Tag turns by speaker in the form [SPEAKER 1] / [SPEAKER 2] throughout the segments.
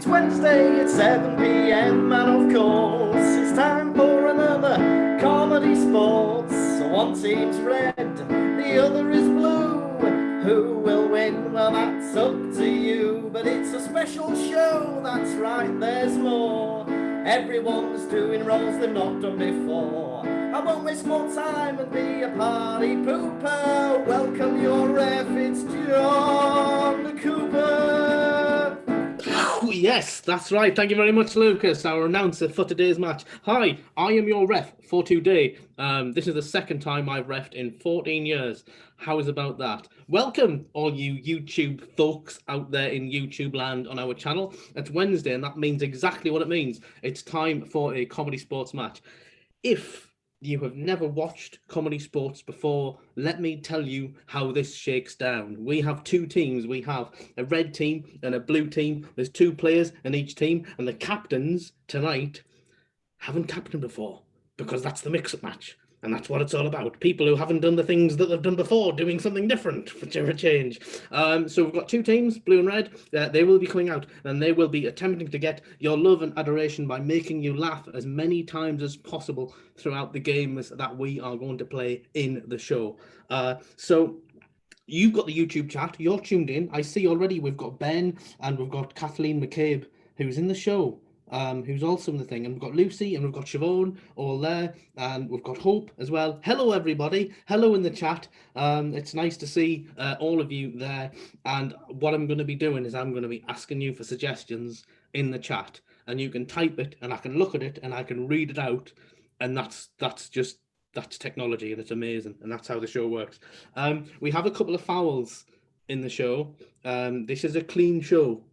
[SPEAKER 1] It's Wednesday at 7 p.m. and of course it's time for another ComedySportz. One team's red, the other is blue. Who will win? Well, that's up to you. But it's a special show, that's right, there's more. Everyone's doing roles they've not done before. I won't waste more time and be a party pooper. Welcome your ref, it's John Cooper.
[SPEAKER 2] Yes, that's right. Thank you very much, Lucas, our announcer for today's match. Hi, I am your ref for today. This is the second time I've refed in 14 years. How is about that? Welcome, all you YouTube folks out there in YouTube land on our channel. It's Wednesday, and that means exactly what it means. It's time for a ComedySportz match. If you have never watched ComedySportz before, let me tell you how this shakes down. We have two teams. We have a red team and a blue team. There's two players in each team, and the captains tonight haven't captained before because that's the mix-up match. And that's what it's all about. People who haven't done the things that they've done before, doing something different for a change. So we've got two teams, blue and red. They will be coming out and they will be attempting to get your love and adoration by making you laugh as many times as possible throughout the games that we are going to play in the show. So you've got the YouTube chat. You're tuned in. I see already we've got Ben and we've got Kathleen McCabe, who's in the show. Who's also in the thing, and we've got Lucy and we've got Siobhan all there, and we've got Hope as well. Hello everybody, hello in the chat. It's nice to see all of you there, and what I'm going to be doing is I'm going to be asking you for suggestions in the chat, and you can type it and I can look at it and I can read it out, and that's technology, and it's amazing, and that's how the show works. We have a couple of fouls in the show. This is a clean show.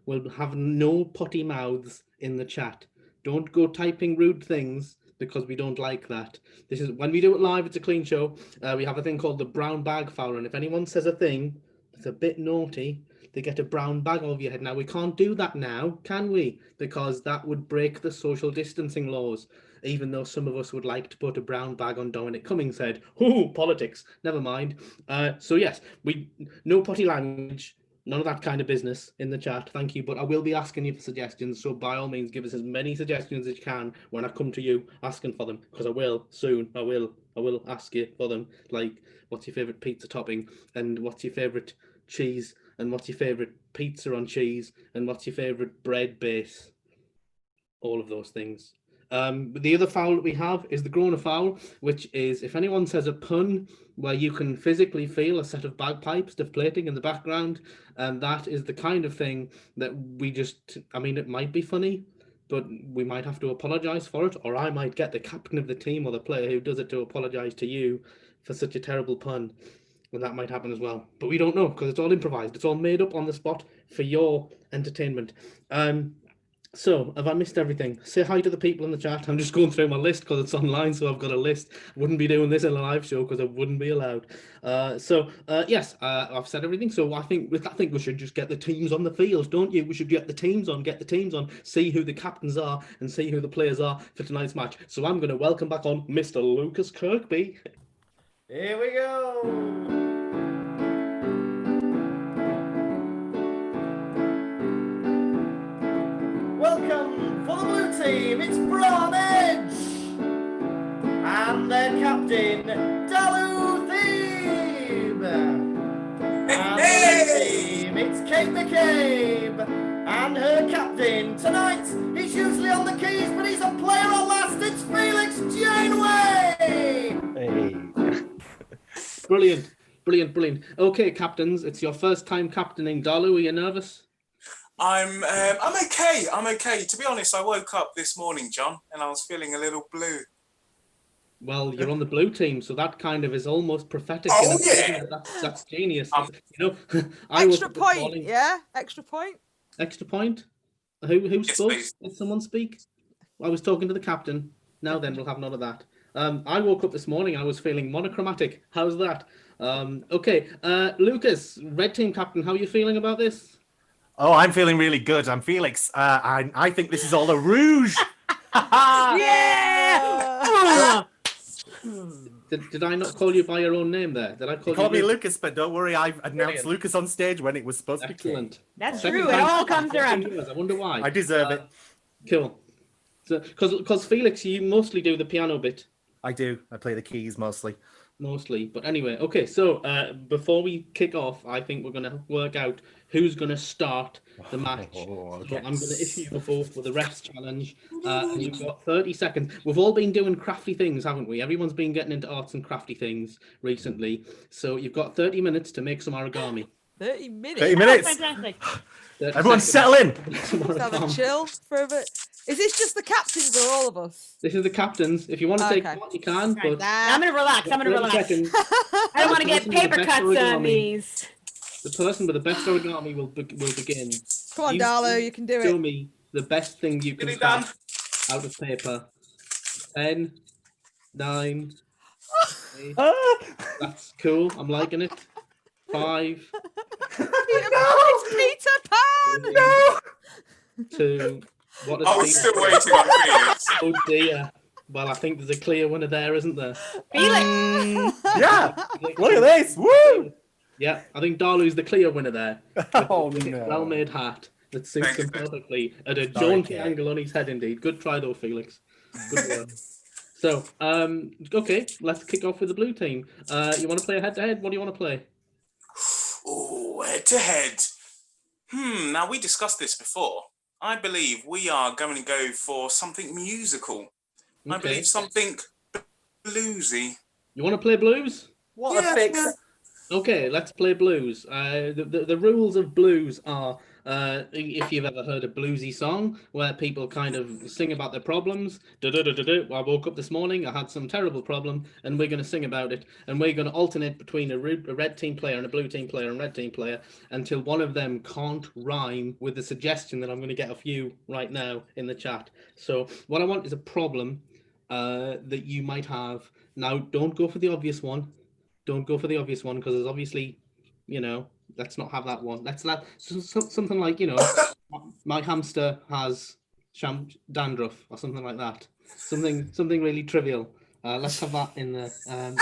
[SPEAKER 2] We'll have no potty mouths in the chat. Don't go typing rude things because we don't like that. This is when we do it live, it's a clean show. We have a thing called the brown bag foul, and if anyone says a thing that's a bit naughty, they get a brown bag over your head. Now, we can't do that now, can we? Because that would break the social distancing laws, even though some of us would like to put a brown bag on Dominic Cummings' head. Ooh, politics. Never mind. So yes, no potty language. None of that kind of business in the chat, thank you. But I will be asking you for suggestions, so by all means, give us as many suggestions as you can when I come to you asking for them, because I will soon. I will ask you for them. Like, what's your favourite pizza topping, and what's your favourite cheese, and what's your favourite pizza on cheese, and what's your favourite bread base? All of those things. The other foul that we have is the Groner foul, which is if anyone says a pun where you can physically feel a set of bagpipes deflating in the background, and that is the kind of thing that it might be funny, but we might have to apologise for it, or I might get the captain of the team or the player who does it to apologise to you for such a terrible pun, and that might happen as well. But we don't know because it's all improvised. It's all made up on the spot for your entertainment. So, have I missed everything? Say hi to the people in the chat. I'm just going through my list because it's online, so I've got a list. I wouldn't be doing this in a live show because I wouldn't be allowed. Yes, I've said everything. So I think we should just get the teams on the field, don't you? We should get the teams on, see who the captains are, and see who the players are for tonight's match. So I'm going to welcome back on Mr. Lucas Kirkby.
[SPEAKER 1] Here we go. Welcome for the blue team, it's Brawn Edge, and their captain, Dalu Thebe. And the red team, it's Kate McCabe, and her captain. Tonight, he's usually on the keys, but he's a player at last, it's Felix Janeway.
[SPEAKER 2] Hey. Brilliant. Okay, captains, it's your first time captaining. Dalu, are you nervous?
[SPEAKER 3] I'm okay. To be honest, I woke up this morning, John, and I was feeling a little blue.
[SPEAKER 2] Well, you're on the blue team, so that kind of is almost prophetic.
[SPEAKER 3] Oh, yeah.
[SPEAKER 2] That's genius.
[SPEAKER 4] Extra point, yeah? Extra point?
[SPEAKER 2] Extra point? Who spoke?
[SPEAKER 3] Please.
[SPEAKER 2] Did someone speak? I was talking to the captain. Now then, we'll have none of that. I woke up this morning, I was feeling monochromatic. How's that? Okay, Lucas, red team captain, how are you feeling about this?
[SPEAKER 5] Oh, I'm feeling really good. I'm Felix. I think this is all a rouge.
[SPEAKER 4] Yeah!
[SPEAKER 2] Did I not call you by your own name there? Did I call
[SPEAKER 5] You called me
[SPEAKER 2] Lucas?
[SPEAKER 5] Lucas, but don't worry, I've announced
[SPEAKER 2] Brilliant.
[SPEAKER 5] Lucas on stage when it was supposed to be Kate.
[SPEAKER 2] Excellent.
[SPEAKER 6] That's
[SPEAKER 2] Second
[SPEAKER 6] true. It
[SPEAKER 2] time
[SPEAKER 6] all
[SPEAKER 2] in
[SPEAKER 6] comes
[SPEAKER 2] 14
[SPEAKER 6] around.
[SPEAKER 2] years. I wonder why.
[SPEAKER 5] I deserve it.
[SPEAKER 2] Cool. So, because Felix, you mostly do the piano bit.
[SPEAKER 5] I do. I play the keys mostly.
[SPEAKER 2] Mostly, but anyway, okay. So before we kick off, I think we're going to work out who's going to start the match.
[SPEAKER 5] Okay.
[SPEAKER 2] So I'm going to issue you both with the refs challenge. And you've got 30 seconds. We've all been doing crafty things, haven't we? Everyone's been getting into arts and crafty things recently. So you've got 30 minutes to make some origami.
[SPEAKER 4] 30 minutes.
[SPEAKER 5] 30 minutes.
[SPEAKER 6] Fantastic.
[SPEAKER 2] 30
[SPEAKER 5] Everyone
[SPEAKER 2] seconds
[SPEAKER 5] settle in.
[SPEAKER 2] to make some
[SPEAKER 4] Let's have a
[SPEAKER 2] origami.
[SPEAKER 4] chill for a bit. Is this just the captains or all of us?
[SPEAKER 2] This is the captains. If you want to take
[SPEAKER 4] Okay.
[SPEAKER 2] part, you can.
[SPEAKER 6] Right,
[SPEAKER 2] But
[SPEAKER 6] I'm gonna relax. I'm gonna
[SPEAKER 2] 30
[SPEAKER 6] relax.
[SPEAKER 2] seconds,
[SPEAKER 6] I don't want to get
[SPEAKER 2] Listen to the
[SPEAKER 6] paper
[SPEAKER 2] best
[SPEAKER 6] cuts on
[SPEAKER 2] origami.
[SPEAKER 6] these.
[SPEAKER 2] the person with the best origami will begin.
[SPEAKER 4] Come on, Darlo, you can do
[SPEAKER 2] Show
[SPEAKER 4] it.
[SPEAKER 2] me the best thing you can
[SPEAKER 3] Get it done.
[SPEAKER 2] craft out of paper. 10, 9. 8. That's cool. I'm liking it. 5.
[SPEAKER 4] It's Peter Pan!
[SPEAKER 5] No.
[SPEAKER 2] 2. What is
[SPEAKER 3] I was still waiting on Felix.
[SPEAKER 2] Oh dear. Well, I think there's a clear winner there, isn't there?
[SPEAKER 6] Felix.
[SPEAKER 5] Yeah. Look at this. Woo.
[SPEAKER 2] Yeah, I think Darlu's the clear winner there.
[SPEAKER 5] Oh,
[SPEAKER 2] With a
[SPEAKER 5] no.
[SPEAKER 2] well-made hat that suits
[SPEAKER 3] Thank
[SPEAKER 2] him
[SPEAKER 3] you.
[SPEAKER 2] perfectly at a
[SPEAKER 5] Sorry,
[SPEAKER 2] jaunty
[SPEAKER 5] Kate.
[SPEAKER 2] angle on his head. Indeed, good try though, Felix. Good work. So, okay, let's kick off with the blue team. You want to play a head-to-head? What do you want to play?
[SPEAKER 3] Oh, head to head. Now we discussed this before. I believe we are going to go for something musical. I
[SPEAKER 2] Okay.
[SPEAKER 3] believe something bluesy.
[SPEAKER 2] You want to play blues?
[SPEAKER 5] What a fix.
[SPEAKER 2] Okay, let's play blues. The rules of blues are, if you've ever heard a bluesy song where people kind of sing about their problems. I woke up this morning, I had some terrible problem, and we're going to sing about it. And we're going to alternate between a red team player and a blue team player and red team player until one of them can't rhyme with the suggestion that I'm going to get a few right now in the chat. So what I want is a problem that you might have. Now, don't go for the obvious one. Don't go for the obvious one because there's obviously, let's not have that one. Let's something like, my hamster has dandruff or something like that. Something really trivial. Let's have that in the.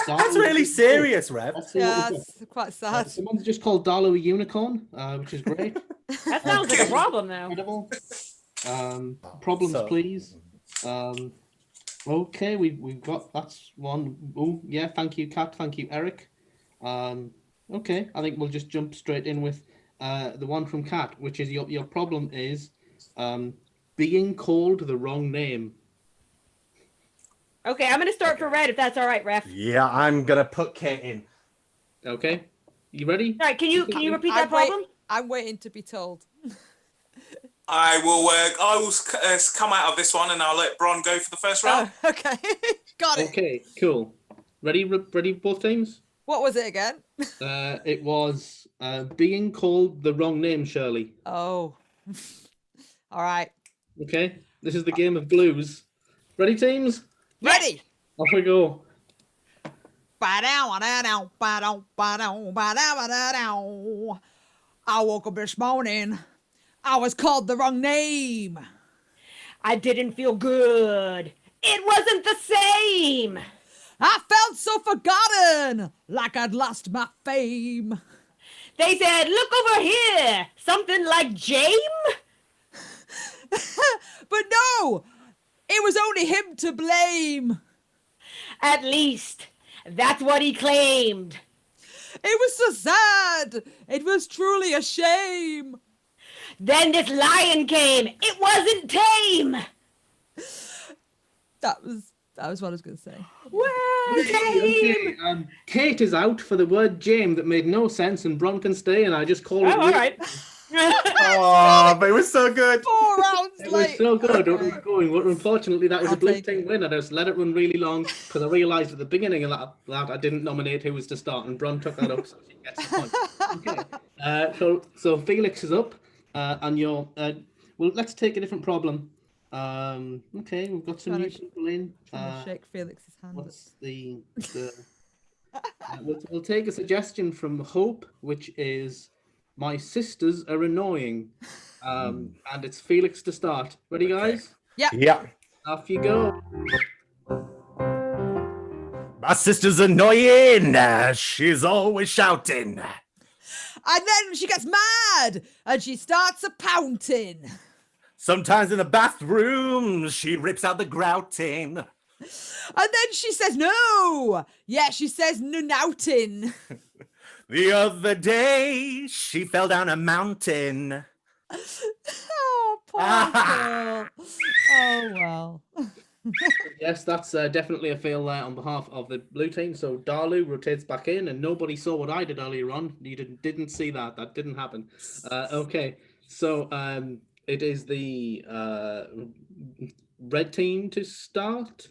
[SPEAKER 5] That's really serious, Rev.
[SPEAKER 2] Let's see what
[SPEAKER 4] Yeah,
[SPEAKER 2] we've got.
[SPEAKER 4] it's quite sad.
[SPEAKER 2] Someone's just called Darlo a unicorn, which is great.
[SPEAKER 6] That sounds like a problem now.
[SPEAKER 2] Incredible. Problems,
[SPEAKER 5] So-
[SPEAKER 2] please. Okay, we've got that's one. Oh yeah, thank you, Kat. Thank you, Eric. Okay, I think we'll just jump straight in with the one from Kat, which is your problem is being called the wrong name.
[SPEAKER 6] Okay, I'm gonna start for red if that's all right, ref.
[SPEAKER 5] Yeah, I'm gonna put Kate in.
[SPEAKER 2] Okay, you ready?
[SPEAKER 6] All right, can you repeat that problem?
[SPEAKER 4] I'm waiting to be told.
[SPEAKER 3] I will come out of this one and I'll let Bron go for the first round.
[SPEAKER 4] Oh, okay. Got it.
[SPEAKER 2] Okay, cool. Ready, both teams?
[SPEAKER 4] What was it again?
[SPEAKER 2] It was being called the wrong name, Shirley.
[SPEAKER 4] Oh. All right.
[SPEAKER 2] Okay, this is the game of blues. Ready, teams?
[SPEAKER 4] Ready.
[SPEAKER 2] Off we go.
[SPEAKER 4] I woke up this morning. I was called the wrong name.
[SPEAKER 6] I didn't feel good. It wasn't the same.
[SPEAKER 4] I felt so forgotten, like I'd lost my fame.
[SPEAKER 6] They said, look over here. Something like James?
[SPEAKER 4] But no, it was only him to blame.
[SPEAKER 6] At least, that's what he claimed.
[SPEAKER 4] It was so sad. It was truly a shame.
[SPEAKER 6] Then this lion came. It wasn't tame.
[SPEAKER 4] That was what I was going to say.
[SPEAKER 6] Well, tame.
[SPEAKER 2] Okay, Kate is out for the word James that made no sense, and Bron can stay, and I just call it.
[SPEAKER 6] Oh, all right.
[SPEAKER 5] Oh, but it was so good.
[SPEAKER 4] 4 rounds
[SPEAKER 2] It was
[SPEAKER 4] late.
[SPEAKER 2] so good.
[SPEAKER 4] Okay.
[SPEAKER 2] It was going. Well, unfortunately, that was
[SPEAKER 4] I'll
[SPEAKER 2] a blue
[SPEAKER 4] take
[SPEAKER 2] team
[SPEAKER 4] it.
[SPEAKER 2] win. I just let it run really long because I realised at the beginning of that I didn't nominate who was to start, and Bron took that up, so she gets the point. Okay. So Felix is up, and you're. Well, let's take a different problem. Okay, we've got some
[SPEAKER 4] Trying
[SPEAKER 2] new
[SPEAKER 4] to-
[SPEAKER 2] people in.
[SPEAKER 4] Trying to shake Felix's hand.
[SPEAKER 2] What's the we'll take a suggestion from Hope, which is my sisters are annoying, and it's Felix to start. Ready, guys?
[SPEAKER 5] Yeah.
[SPEAKER 2] Off you go.
[SPEAKER 5] My sister's annoying. She's always shouting.
[SPEAKER 4] And then she gets mad and she starts a pouting.
[SPEAKER 5] Sometimes in the bathroom, she rips out the grouting.
[SPEAKER 4] And then she says no. Yeah, she says nouting.
[SPEAKER 5] The other day, she fell down a mountain.
[SPEAKER 4] Oh, poor girl. Oh, well.
[SPEAKER 2] Yes, that's definitely a fail there on behalf of the blue team. So Darlu rotates back in, and nobody saw what I did earlier on. You didn't see that. That didn't happen. Okay, so it is the red team to start,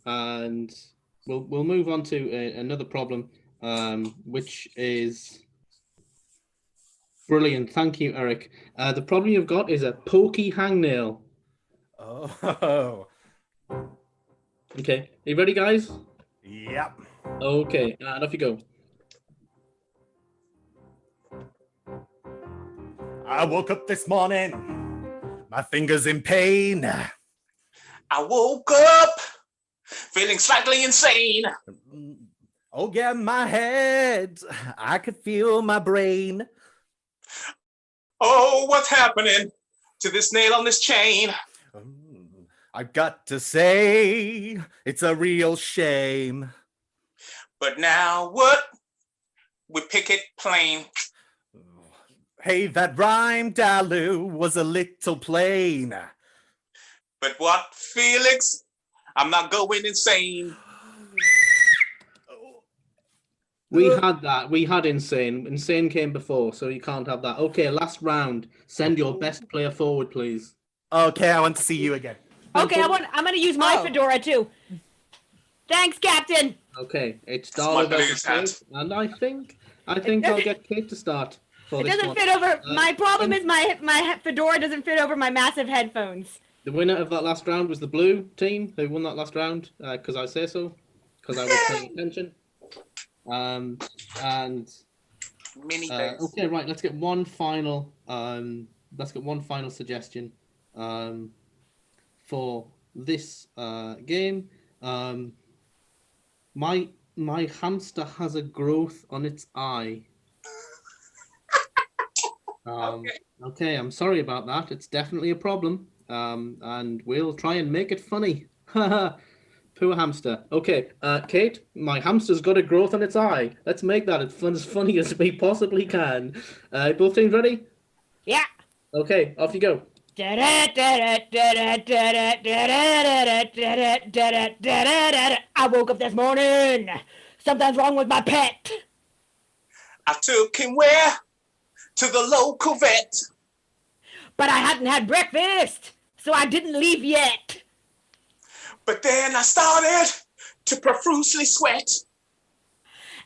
[SPEAKER 2] and we'll move on to another problem, which is brilliant. Thank you, Eric. The problem you've got is a pokey hangnail.
[SPEAKER 5] Oh.
[SPEAKER 2] Okay, are you ready, guys?
[SPEAKER 5] Yep.
[SPEAKER 2] Okay, and off you go.
[SPEAKER 5] I woke up this morning. My finger's in pain.
[SPEAKER 3] I woke up feeling slightly insane.
[SPEAKER 5] Oh, yeah, my head. I could feel my brain.
[SPEAKER 3] Oh, what's happening to this nail on this chain?
[SPEAKER 5] I've got to say, it's a real shame.
[SPEAKER 3] But now what? We pick it plain.
[SPEAKER 5] Hey, that rhyme, Dalu, was a little plain.
[SPEAKER 3] But what, Felix? I'm not going insane.
[SPEAKER 2] We had that. We had insane. Insane came before, so you can't have that. Okay, last round. Send your best player forward, please.
[SPEAKER 5] Okay, I want to see you again.
[SPEAKER 6] Okay, I'm going to use my fedora too. Thanks, Captain.
[SPEAKER 2] Okay, it's
[SPEAKER 3] That's my
[SPEAKER 2] Darla versus
[SPEAKER 3] biggest hat.
[SPEAKER 2] Kate, and I think I'll get Kate to start for
[SPEAKER 6] It
[SPEAKER 2] this
[SPEAKER 6] doesn't
[SPEAKER 2] one.
[SPEAKER 6] fit over. My problem is my fedora doesn't fit over my massive headphones.
[SPEAKER 2] The winner of that last round was the blue team. They won that last round because I say so, because I was paying attention.
[SPEAKER 3] Mini bass.
[SPEAKER 2] Okay, right. Let's get one final. Suggestion for this game. My hamster has a growth on its eye. Okay, I'm sorry about that. It's definitely a problem. And we'll try and make it funny. Poor hamster. Okay, Kate, my hamster's got a growth on its eye. Let's make that as funny as we possibly can. Both teams ready?
[SPEAKER 6] Yeah.
[SPEAKER 2] Okay, off you go.
[SPEAKER 6] I woke up this morning. Something's wrong with my pet.
[SPEAKER 3] I took him where? To the local vet.
[SPEAKER 6] But I hadn't had breakfast, so I didn't leave yet.
[SPEAKER 3] But then I started to profusely sweat.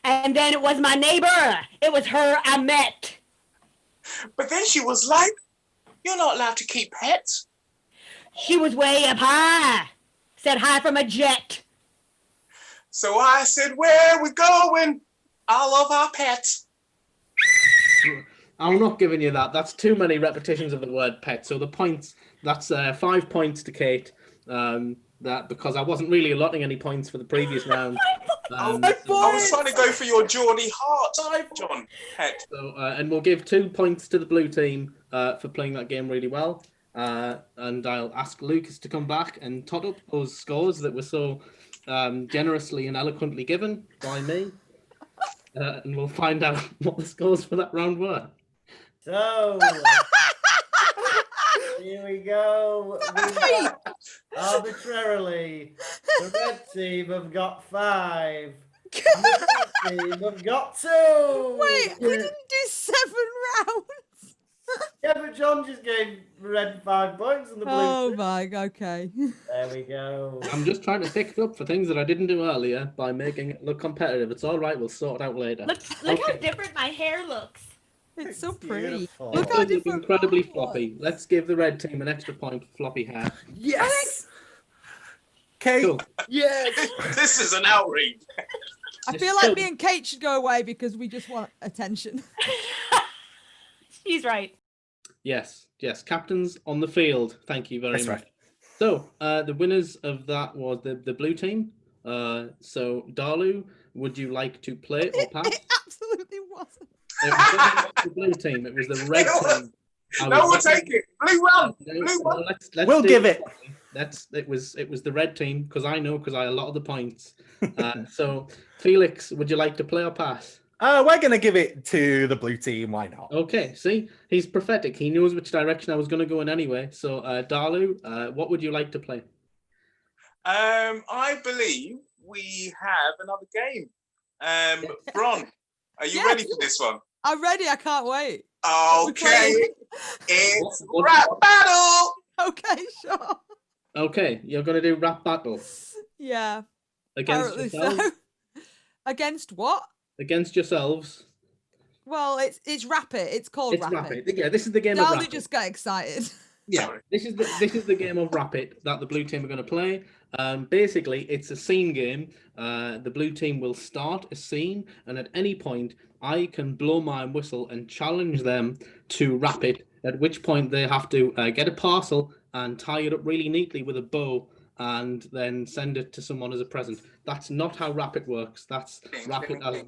[SPEAKER 6] And then it was my neighbor. It was her I met.
[SPEAKER 3] But then she was like, "You're not allowed to keep pets."
[SPEAKER 6] She was way up high. Said hi from a jet.
[SPEAKER 3] So I said, "Where are we going? I love our pets."
[SPEAKER 2] I'm not giving you that. That's too many repetitions of the word pet. So the points, that's 5 points to Kate. That because I wasn't really allotting any points for the previous round.
[SPEAKER 3] I was trying to go for your Geordie heart, John. Pet.
[SPEAKER 2] So, and we'll give 2 points to the blue team for playing that game really well. And I'll ask Lucas to come back and tot up those scores that were so generously and eloquently given by me. And we'll find out what the scores for that round were.
[SPEAKER 1] So, here we go. We've got, arbitrarily, the red team have got 5. The blue team have got 2.
[SPEAKER 4] Wait, we didn't do 7 rounds.
[SPEAKER 1] Yeah, but John just gave red 5 points and the blue.
[SPEAKER 4] Oh my, okay.
[SPEAKER 1] There we go.
[SPEAKER 2] I'm just trying to pick up for things that I didn't do earlier by making it look competitive. It's all right. We'll sort it out later.
[SPEAKER 6] Look how different my hair looks.
[SPEAKER 4] It's so pretty.
[SPEAKER 5] Beautiful.
[SPEAKER 4] Look
[SPEAKER 2] It
[SPEAKER 4] how
[SPEAKER 2] does look
[SPEAKER 4] different.
[SPEAKER 2] incredibly floppy. Let's give the red team an extra point for floppy hair.
[SPEAKER 5] Yes! Kate,
[SPEAKER 2] Cool.
[SPEAKER 5] yes!
[SPEAKER 3] This is an outrage.
[SPEAKER 4] I feel like me and Kate should go away because we just want attention.
[SPEAKER 6] She's right.
[SPEAKER 2] Yes. Captains on the field. Thank you very
[SPEAKER 5] That's
[SPEAKER 2] much.
[SPEAKER 5] right.
[SPEAKER 2] So the winners of that was the blue team. So, Dalu, would you like to play or pass?
[SPEAKER 4] It absolutely wasn't.
[SPEAKER 2] It wasn't the blue team. It was the red team.
[SPEAKER 3] No, we'll take it. Blue one. Blue one.
[SPEAKER 2] Let's
[SPEAKER 5] We'll
[SPEAKER 2] do
[SPEAKER 5] give it.
[SPEAKER 2] It was the red team because I had a lot of the points. So, Felix, would you like to play or pass?
[SPEAKER 5] We're gonna give it to the blue team. Why not?
[SPEAKER 2] Okay, see, he's prophetic. He knows which direction I was going to go in anyway. So, Dalu, what would you like to play?
[SPEAKER 3] I believe we have another game. Bron, are you ready for this one?
[SPEAKER 4] I'm ready. I can't wait.
[SPEAKER 3] Okay, it's rap battle.
[SPEAKER 4] Okay, sure.
[SPEAKER 2] Okay, you're going to do rap battle
[SPEAKER 4] Yeah.
[SPEAKER 2] against
[SPEAKER 4] Apparently
[SPEAKER 2] yourselves.
[SPEAKER 4] so. Against what?
[SPEAKER 2] Against yourselves.
[SPEAKER 4] Well, it's Rap It. It's called
[SPEAKER 2] It's
[SPEAKER 4] Rap It.
[SPEAKER 2] Rapid. Yeah, this is the game of
[SPEAKER 4] Darlie
[SPEAKER 2] Rapid.
[SPEAKER 4] just got excited.
[SPEAKER 2] Yeah, this is the game of Rapid that the blue team are going to play. Basically, it's a scene game. The blue team will start a scene, and at any point, I can blow my whistle and challenge them to rap it. At which point, they have to get a parcel and tie it up really neatly with a bow, and then send it to someone as a present. That's not how Rapid works. That's Rapid as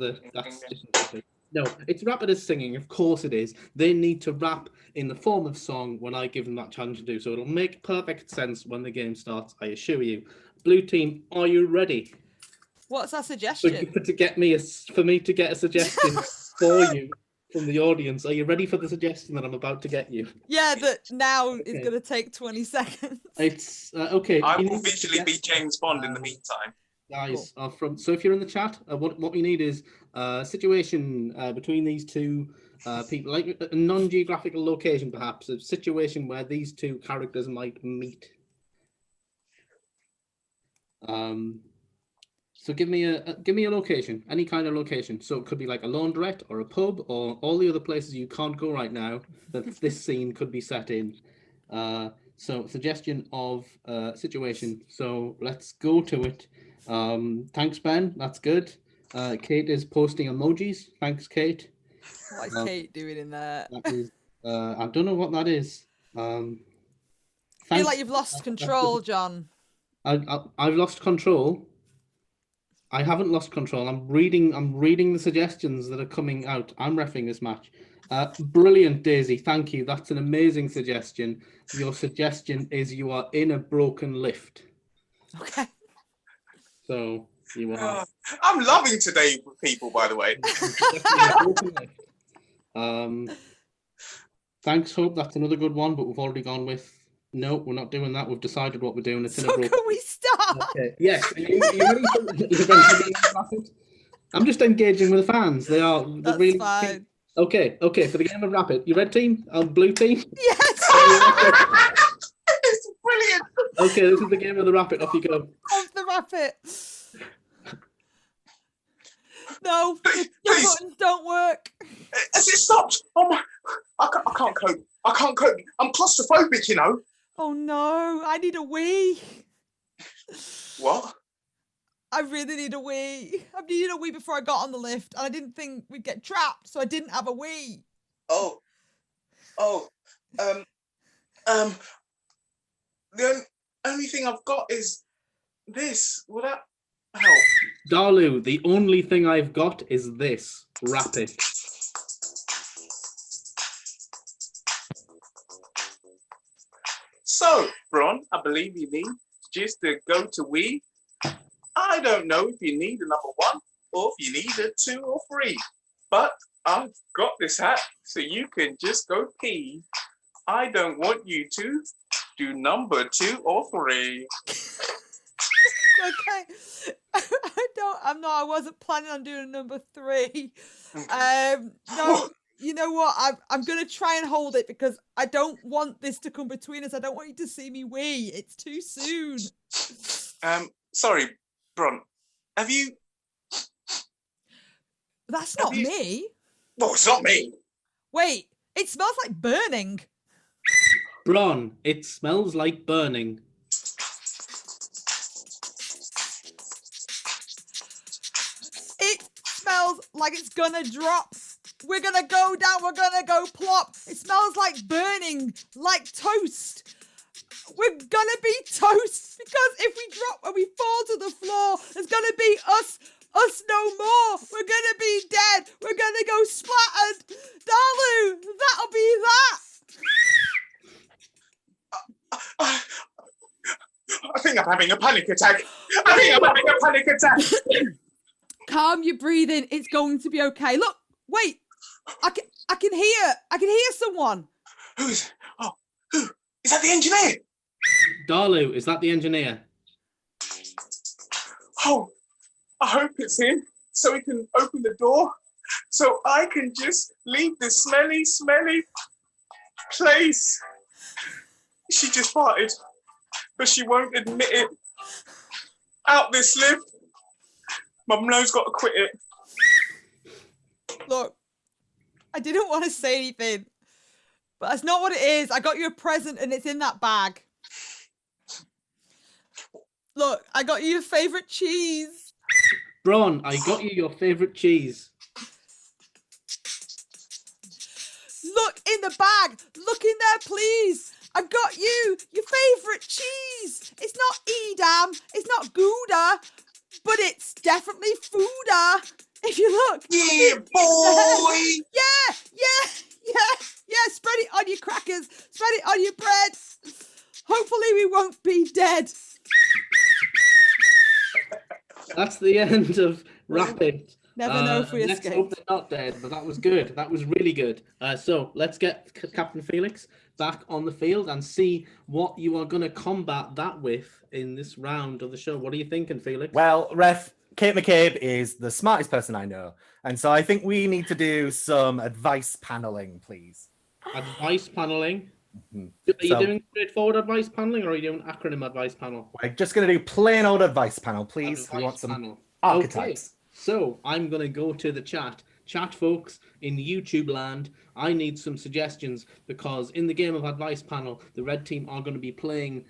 [SPEAKER 2] No, it's Rapid as singing. Of course it is. They need to rap in the form of song when I give them that challenge to do. So it'll make perfect sense when the game starts, I assure you. Blue team, are you ready?
[SPEAKER 4] What's our suggestion?
[SPEAKER 2] For me to get a suggestion for you from the audience. Are you ready for the suggestion that I'm about to get you?
[SPEAKER 4] Yeah, that now is going to take 20 seconds.
[SPEAKER 2] It's okay.
[SPEAKER 3] I will visually be James Bond in the meantime.
[SPEAKER 2] Guys, so if you're in the chat, what we need is a situation between these two people, like a non-geographical location, perhaps a situation where these two characters might meet. So give me a location, any kind of location. So it could be like a laundrette or a pub or all the other places you can't go right now that this scene could be set in. So suggestion of situation. So let's go to it. Thanks, Ben. That's good. Kate is posting emojis. Thanks, Kate.
[SPEAKER 4] What is Kate doing in there?
[SPEAKER 2] That is, I don't know what that is.
[SPEAKER 4] I feel like you've lost control, John.
[SPEAKER 2] I've lost control. I haven't lost control. I'm reading the suggestions that are coming out. I'm reffing this match. Brilliant, Daisy. Thank you. That's an amazing suggestion. Your suggestion is you are in a broken lift.
[SPEAKER 4] Okay.
[SPEAKER 2] So you are.
[SPEAKER 3] I'm loving today, people. By the way.
[SPEAKER 2] Thanks, Hope. That's another good one, but we've already gone with. No, we're not doing that. We've decided what we're doing. It's in a broken.
[SPEAKER 4] Can we start?
[SPEAKER 2] Okay. Yes. Are you ready for I'm just engaging with the fans. They're
[SPEAKER 4] That's
[SPEAKER 2] really
[SPEAKER 4] fine.
[SPEAKER 2] Okay. For the game of Rapid, you red team? Blue team?
[SPEAKER 4] Yes.
[SPEAKER 3] It's brilliant.
[SPEAKER 2] Okay, this is the game of the Rapid. Off you go.
[SPEAKER 4] Of the Rapid. No, the buttons don't work.
[SPEAKER 3] Has it stopped? Oh my! I can't cope. I can't cope. I'm claustrophobic, you know.
[SPEAKER 4] Oh no, I need a wee.
[SPEAKER 3] What?
[SPEAKER 4] I really need a wee. I needed a wee before I got on the lift, and I didn't think we'd get trapped, so I didn't have a wee.
[SPEAKER 3] The only thing I've got is this. Will that help?
[SPEAKER 2] Dalu, the only thing I've got is this. Rapid.
[SPEAKER 3] So, Bron, I believe you need just to go to wee. I don't know if you need another one or if you need a 2 or 3, but I've got this hat so you can just go pee. I don't want you to do number 2 or 3.
[SPEAKER 4] Okay. I wasn't planning on doing number 3. No, you know what? I'm going to try and hold it because I don't want this to come between us. I don't want you to see me wee. It's too soon.
[SPEAKER 3] Sorry, Bron. Have you...
[SPEAKER 4] That's not me.
[SPEAKER 3] Well, it's not me.
[SPEAKER 4] Wait, it smells like burning.
[SPEAKER 2] Bron, it smells like burning.
[SPEAKER 4] It smells like it's gonna drop. We're gonna go down. We're gonna go plop. It smells like burning, like toast. we're gonna be toast because if we drop and we fall to the floor, there's gonna be us no more. We're gonna be dead. We're gonna go splattered. Dalu, that'll be that.
[SPEAKER 3] I think I'm having a panic attack. I think I'm having a panic attack.
[SPEAKER 4] Calm your breathing. It's going to be okay. Look, wait. I can hear someone.
[SPEAKER 3] Who is that the engineer?
[SPEAKER 2] Dalu, is that the engineer?
[SPEAKER 3] Oh, I hope it's him so he can open the door so I can just leave this smelly place. She just farted, but she won't admit it. Out this lift. Mum knows got to quit it.
[SPEAKER 4] Look, I didn't want to say anything, but that's not what it is. I got you a present and it's in that bag. Look, I got you your favourite cheese.
[SPEAKER 2] Bron, I got you your favourite cheese.
[SPEAKER 4] Look in the bag. Look in there, please. I got you your favourite cheese. It's not Edam. It's not Gouda, but it's definitely Fooda. If you look.
[SPEAKER 3] Yeah, boy.
[SPEAKER 4] Yeah. Spread it on your crackers. Spread it on your bread. Hopefully we won't be dead.
[SPEAKER 2] That's the end of Rapid.
[SPEAKER 4] Never know if we
[SPEAKER 2] Let's
[SPEAKER 4] escape.
[SPEAKER 2] hope they're not dead, but that was good. That was really good. So let's get Captain Felix back on the field and see what you are going to combat that with in this round of the show. What are you thinking, Felix?
[SPEAKER 5] Well, Ref, Kate McCabe is the smartest person I know. And so I think we need to do some advice paneling, please.
[SPEAKER 2] Advice paneling.
[SPEAKER 5] Mhm.
[SPEAKER 2] Are you
[SPEAKER 5] So-
[SPEAKER 2] doing straightforward advice paneling or are you doing acronym advice panel?
[SPEAKER 5] We're just going to do plain old advice panel, please. We want some
[SPEAKER 2] panel.
[SPEAKER 5] archetypes.
[SPEAKER 2] Okay. So I'm going to go to the chat. Chat, folks, in YouTube land, I need some suggestions because in the game of Advice Panel, the red team are going to be playing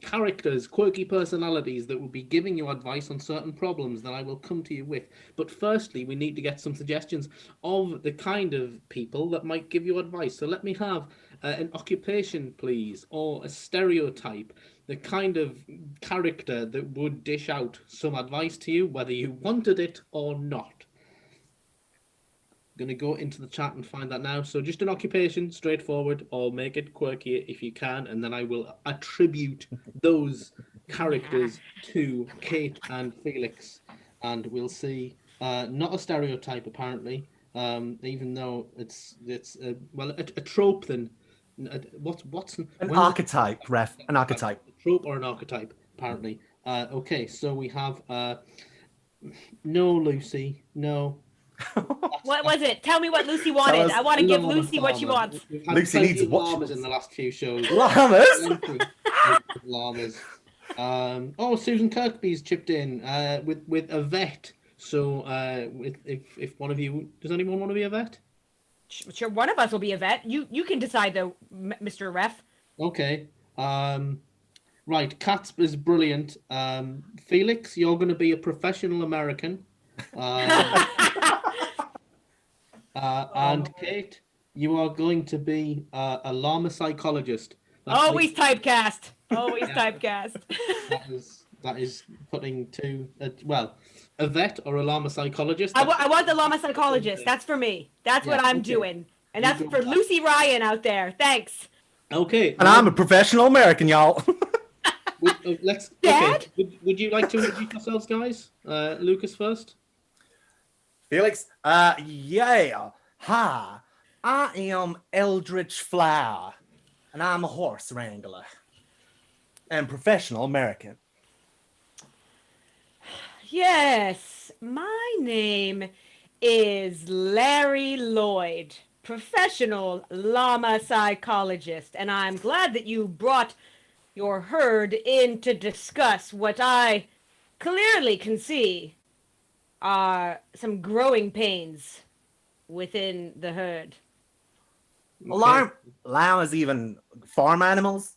[SPEAKER 2] characters, quirky personalities that will be giving you advice on certain problems that I will come to you with. But firstly, we need to get some suggestions of the kind of people that might give you advice. So let me have an occupation, please, or a stereotype, the kind of character that would dish out some advice to you, whether you wanted it or not. I'm going to go into the chat and find that now. So just an occupation, straightforward, or make it quirky if you can, and then I will attribute those characters to Kate and Felix, and we'll see. Not a stereotype, apparently, even though it's a trope then. What's
[SPEAKER 5] An archetype, Ref. An archetype.
[SPEAKER 2] A trope or an archetype, apparently. Okay, so we have no Lucy, no.
[SPEAKER 6] What was it? Tell me what Lucy wanted.
[SPEAKER 5] us.
[SPEAKER 6] I want to give
[SPEAKER 2] Llama
[SPEAKER 6] Lucy what she
[SPEAKER 2] farmer.
[SPEAKER 6] wants.
[SPEAKER 2] We've had
[SPEAKER 5] Lucy
[SPEAKER 2] plenty
[SPEAKER 5] needs
[SPEAKER 2] of
[SPEAKER 5] what she
[SPEAKER 2] llamas
[SPEAKER 5] wants.
[SPEAKER 2] in the last few shows.
[SPEAKER 5] Llamas?
[SPEAKER 2] Plenty of llamas. Susan Kirkby's chipped in with a vet. So if one of you, does anyone want to be a vet?
[SPEAKER 6] Sure, one of us will be a vet. You can decide though, Mr. Ref.
[SPEAKER 2] Okay. Right, Katz is brilliant. Felix, you're going to be a professional American. And Kate, you are going to be a llama psychologist. That's
[SPEAKER 6] Always typecast. Always
[SPEAKER 2] Yeah.
[SPEAKER 6] typecast.
[SPEAKER 2] that is putting two. A vet or a llama psychologist.
[SPEAKER 6] I want the llama psychologist. That's for me. That's what
[SPEAKER 2] Yeah,
[SPEAKER 6] I'm
[SPEAKER 2] okay.
[SPEAKER 6] doing. And
[SPEAKER 2] You
[SPEAKER 6] that's
[SPEAKER 2] go
[SPEAKER 6] for
[SPEAKER 2] with that.
[SPEAKER 6] Lucy Ryan out there. Thanks.
[SPEAKER 2] Okay.
[SPEAKER 5] And I'm a professional American, y'all.
[SPEAKER 2] Let's.
[SPEAKER 6] Dad?
[SPEAKER 2] Okay. Would you like to introduce yourselves, guys? Lucas first.
[SPEAKER 5] Felix? Yeah. Hi. I am Eldritch Flower, and I'm a horse wrangler and professional American.
[SPEAKER 6] Yes, my name is Larry Lloyd, professional llama psychologist, and I'm glad that you brought your herd in to discuss what I clearly can see are some growing pains within the herd.
[SPEAKER 5] Llamas even farm animals?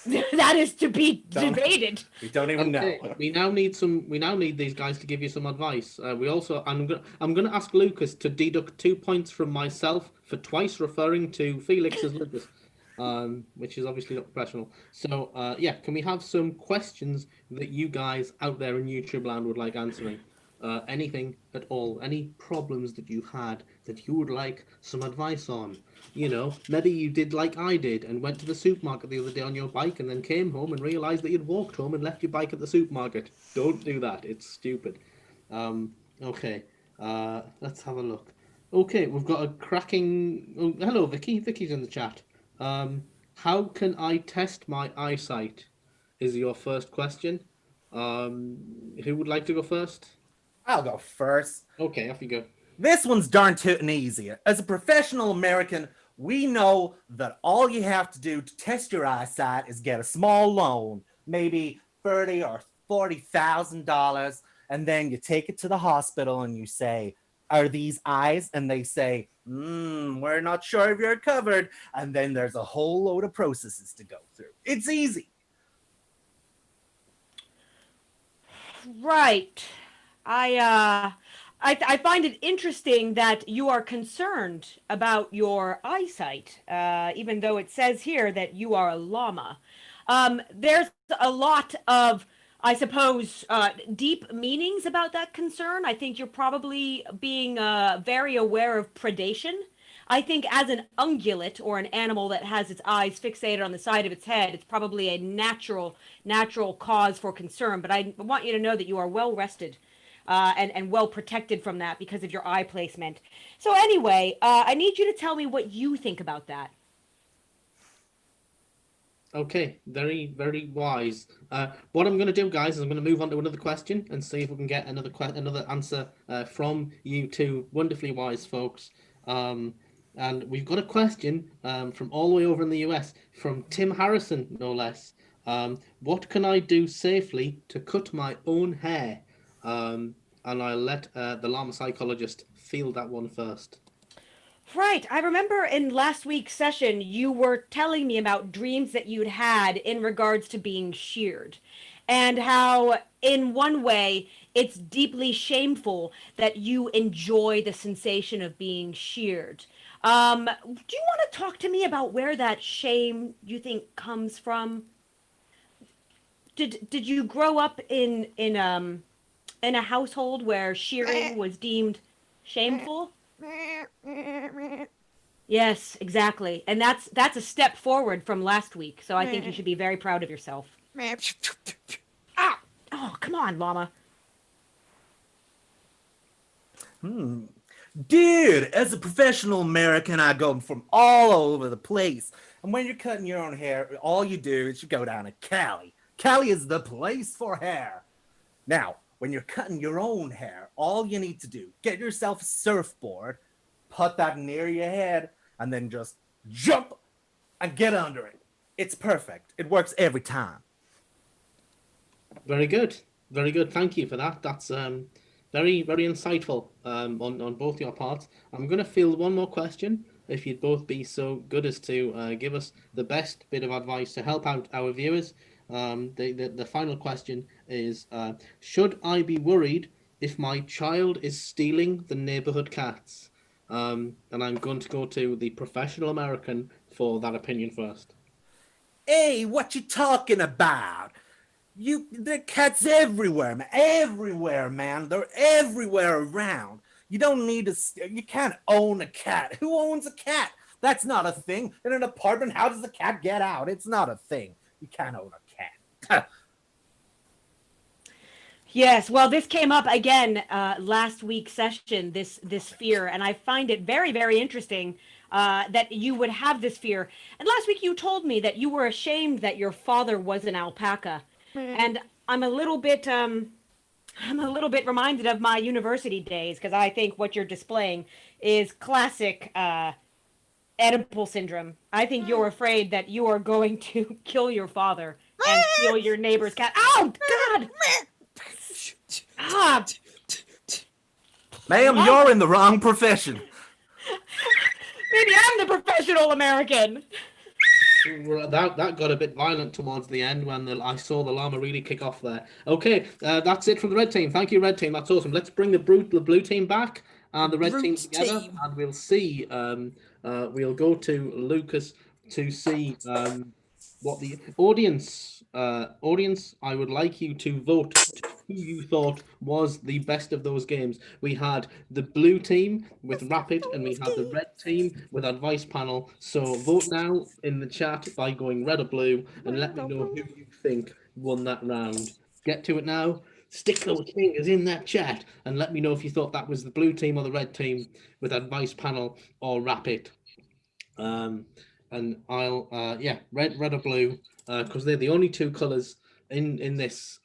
[SPEAKER 6] That is to be
[SPEAKER 5] Don't-
[SPEAKER 6] debated.
[SPEAKER 5] We don't even
[SPEAKER 2] Okay,
[SPEAKER 5] know.
[SPEAKER 2] we now need these guys to give you some advice. I'm gonna ask Lucas to deduct 2 points from myself for twice referring to Felix as Lucas. which is obviously not professional. So, yeah, can we have some questions that you guys out there in YouTube land would like answering? Anything at all, any problems that you had that you would like some advice on. You know, maybe you did like I did and went to the supermarket the other day on your bike and then came home and realized that you'd walked home and left your bike at the supermarket. Don't do that. It's stupid. Okay. Let's have a look. Okay, we've got a cracking... Oh, hello, Vicky. Vicky's in the chat. How can I test my eyesight? Is your first question. Who would like to go first?
[SPEAKER 5] I'll go first.
[SPEAKER 2] Okay, off you go.
[SPEAKER 5] This one's darn tootin' easy. As a professional American, we know that all you have to do to test your eyesight is get a small loan, maybe $30,000 or $40,000, and then you take it to the hospital and you say, "Are these eyes?" And they say, "We're not sure if you're covered." And then there's a whole load of processes to go through. It's easy.
[SPEAKER 6] Right. I find it interesting that you are concerned about your eyesight, even though it says here that you are a llama. There's a lot of, I suppose, deep meanings about that concern. I think you're probably being very aware of predation. I think as an ungulate or an animal that has its eyes fixated on the side of its head, it's probably a natural cause for concern. But I want you to know that you are well rested and well protected from that because of your eye placement. So anyway, I need you to tell me what you think about that.
[SPEAKER 2] Okay, very, very wise. What I'm going to do, guys, is I'm going to move on to another question and see if we can get another answer from you two wonderfully wise folks. And we've got a question from all the way over in the US, from Tim Harrison, no less. What can I do safely to cut my own hair? And I'll let the llama psychologist field that one first.
[SPEAKER 6] Right. I remember in last week's session, you were telling me about dreams that you'd had in regards to being sheared, and how in one way it's deeply shameful that you enjoy the sensation of being sheared. Do you want to talk to me about where that shame you think comes from? Did you grow up in a household where shearing was deemed shameful? Yes, exactly. And that's a step forward from last week. So I think you should be very proud of yourself. Ah! Oh, come on, llama.
[SPEAKER 5] Dude, as a professional American, I go from all over the place. And when you're cutting your own hair, all you do is you go down to Cali. Cali is the place for hair. Now, when you're cutting your own hair, all you need to do, get yourself a surfboard, put that near your head, and then just jump and get under it. It's perfect. It works every time.
[SPEAKER 2] Very good. Very good. Thank you for that. That's very, very insightful on both your parts. I'm going to field one more question, if you'd both be so good as to give us the best bit of advice to help out our viewers. The final question is, should I be worried if my child is stealing the neighborhood cats? And I'm going to go to the professional American for that opinion first.
[SPEAKER 5] Hey, what you talking about? There are cats everywhere, man. Everywhere, man. They're everywhere around. You don't need you can't own a cat. Who owns a cat? That's not a thing. In an apartment, how does the cat get out? It's not a thing. You can't own a cat.
[SPEAKER 6] Yes, well, this came up again last week's session, this fear, and I find it very, very interesting that you would have this fear. And last week you told me that you were ashamed that your father was an alpaca, and I'm a little bit reminded of my university days, because I think what you're displaying is classic Oedipal syndrome. I think you're afraid that you are going to kill your father and steal your neighbor's cat. Oh, God! Ah.
[SPEAKER 5] Ma'am, you're in the wrong profession.
[SPEAKER 6] Maybe I'm the professional American.
[SPEAKER 2] That got a bit violent towards the end when I saw the llama really kick off there. Okay, that's it from the red team. Thank you, red team. That's awesome. Let's bring the blue team back and the red team together, and we'll see. We'll go to Lucas to see what the audience, I would like you to vote who you thought was the best of those games. We had the blue team with Rapid, and we had the red team with Advice Panel. So vote now in the chat by going red or blue, and let me know who you think won that round. Get to it now. Stick those fingers in that chat and let me know if you thought that was the blue team or the red team with Advice Panel or Rapid. And I'll red or blue, because they're the only two colours in this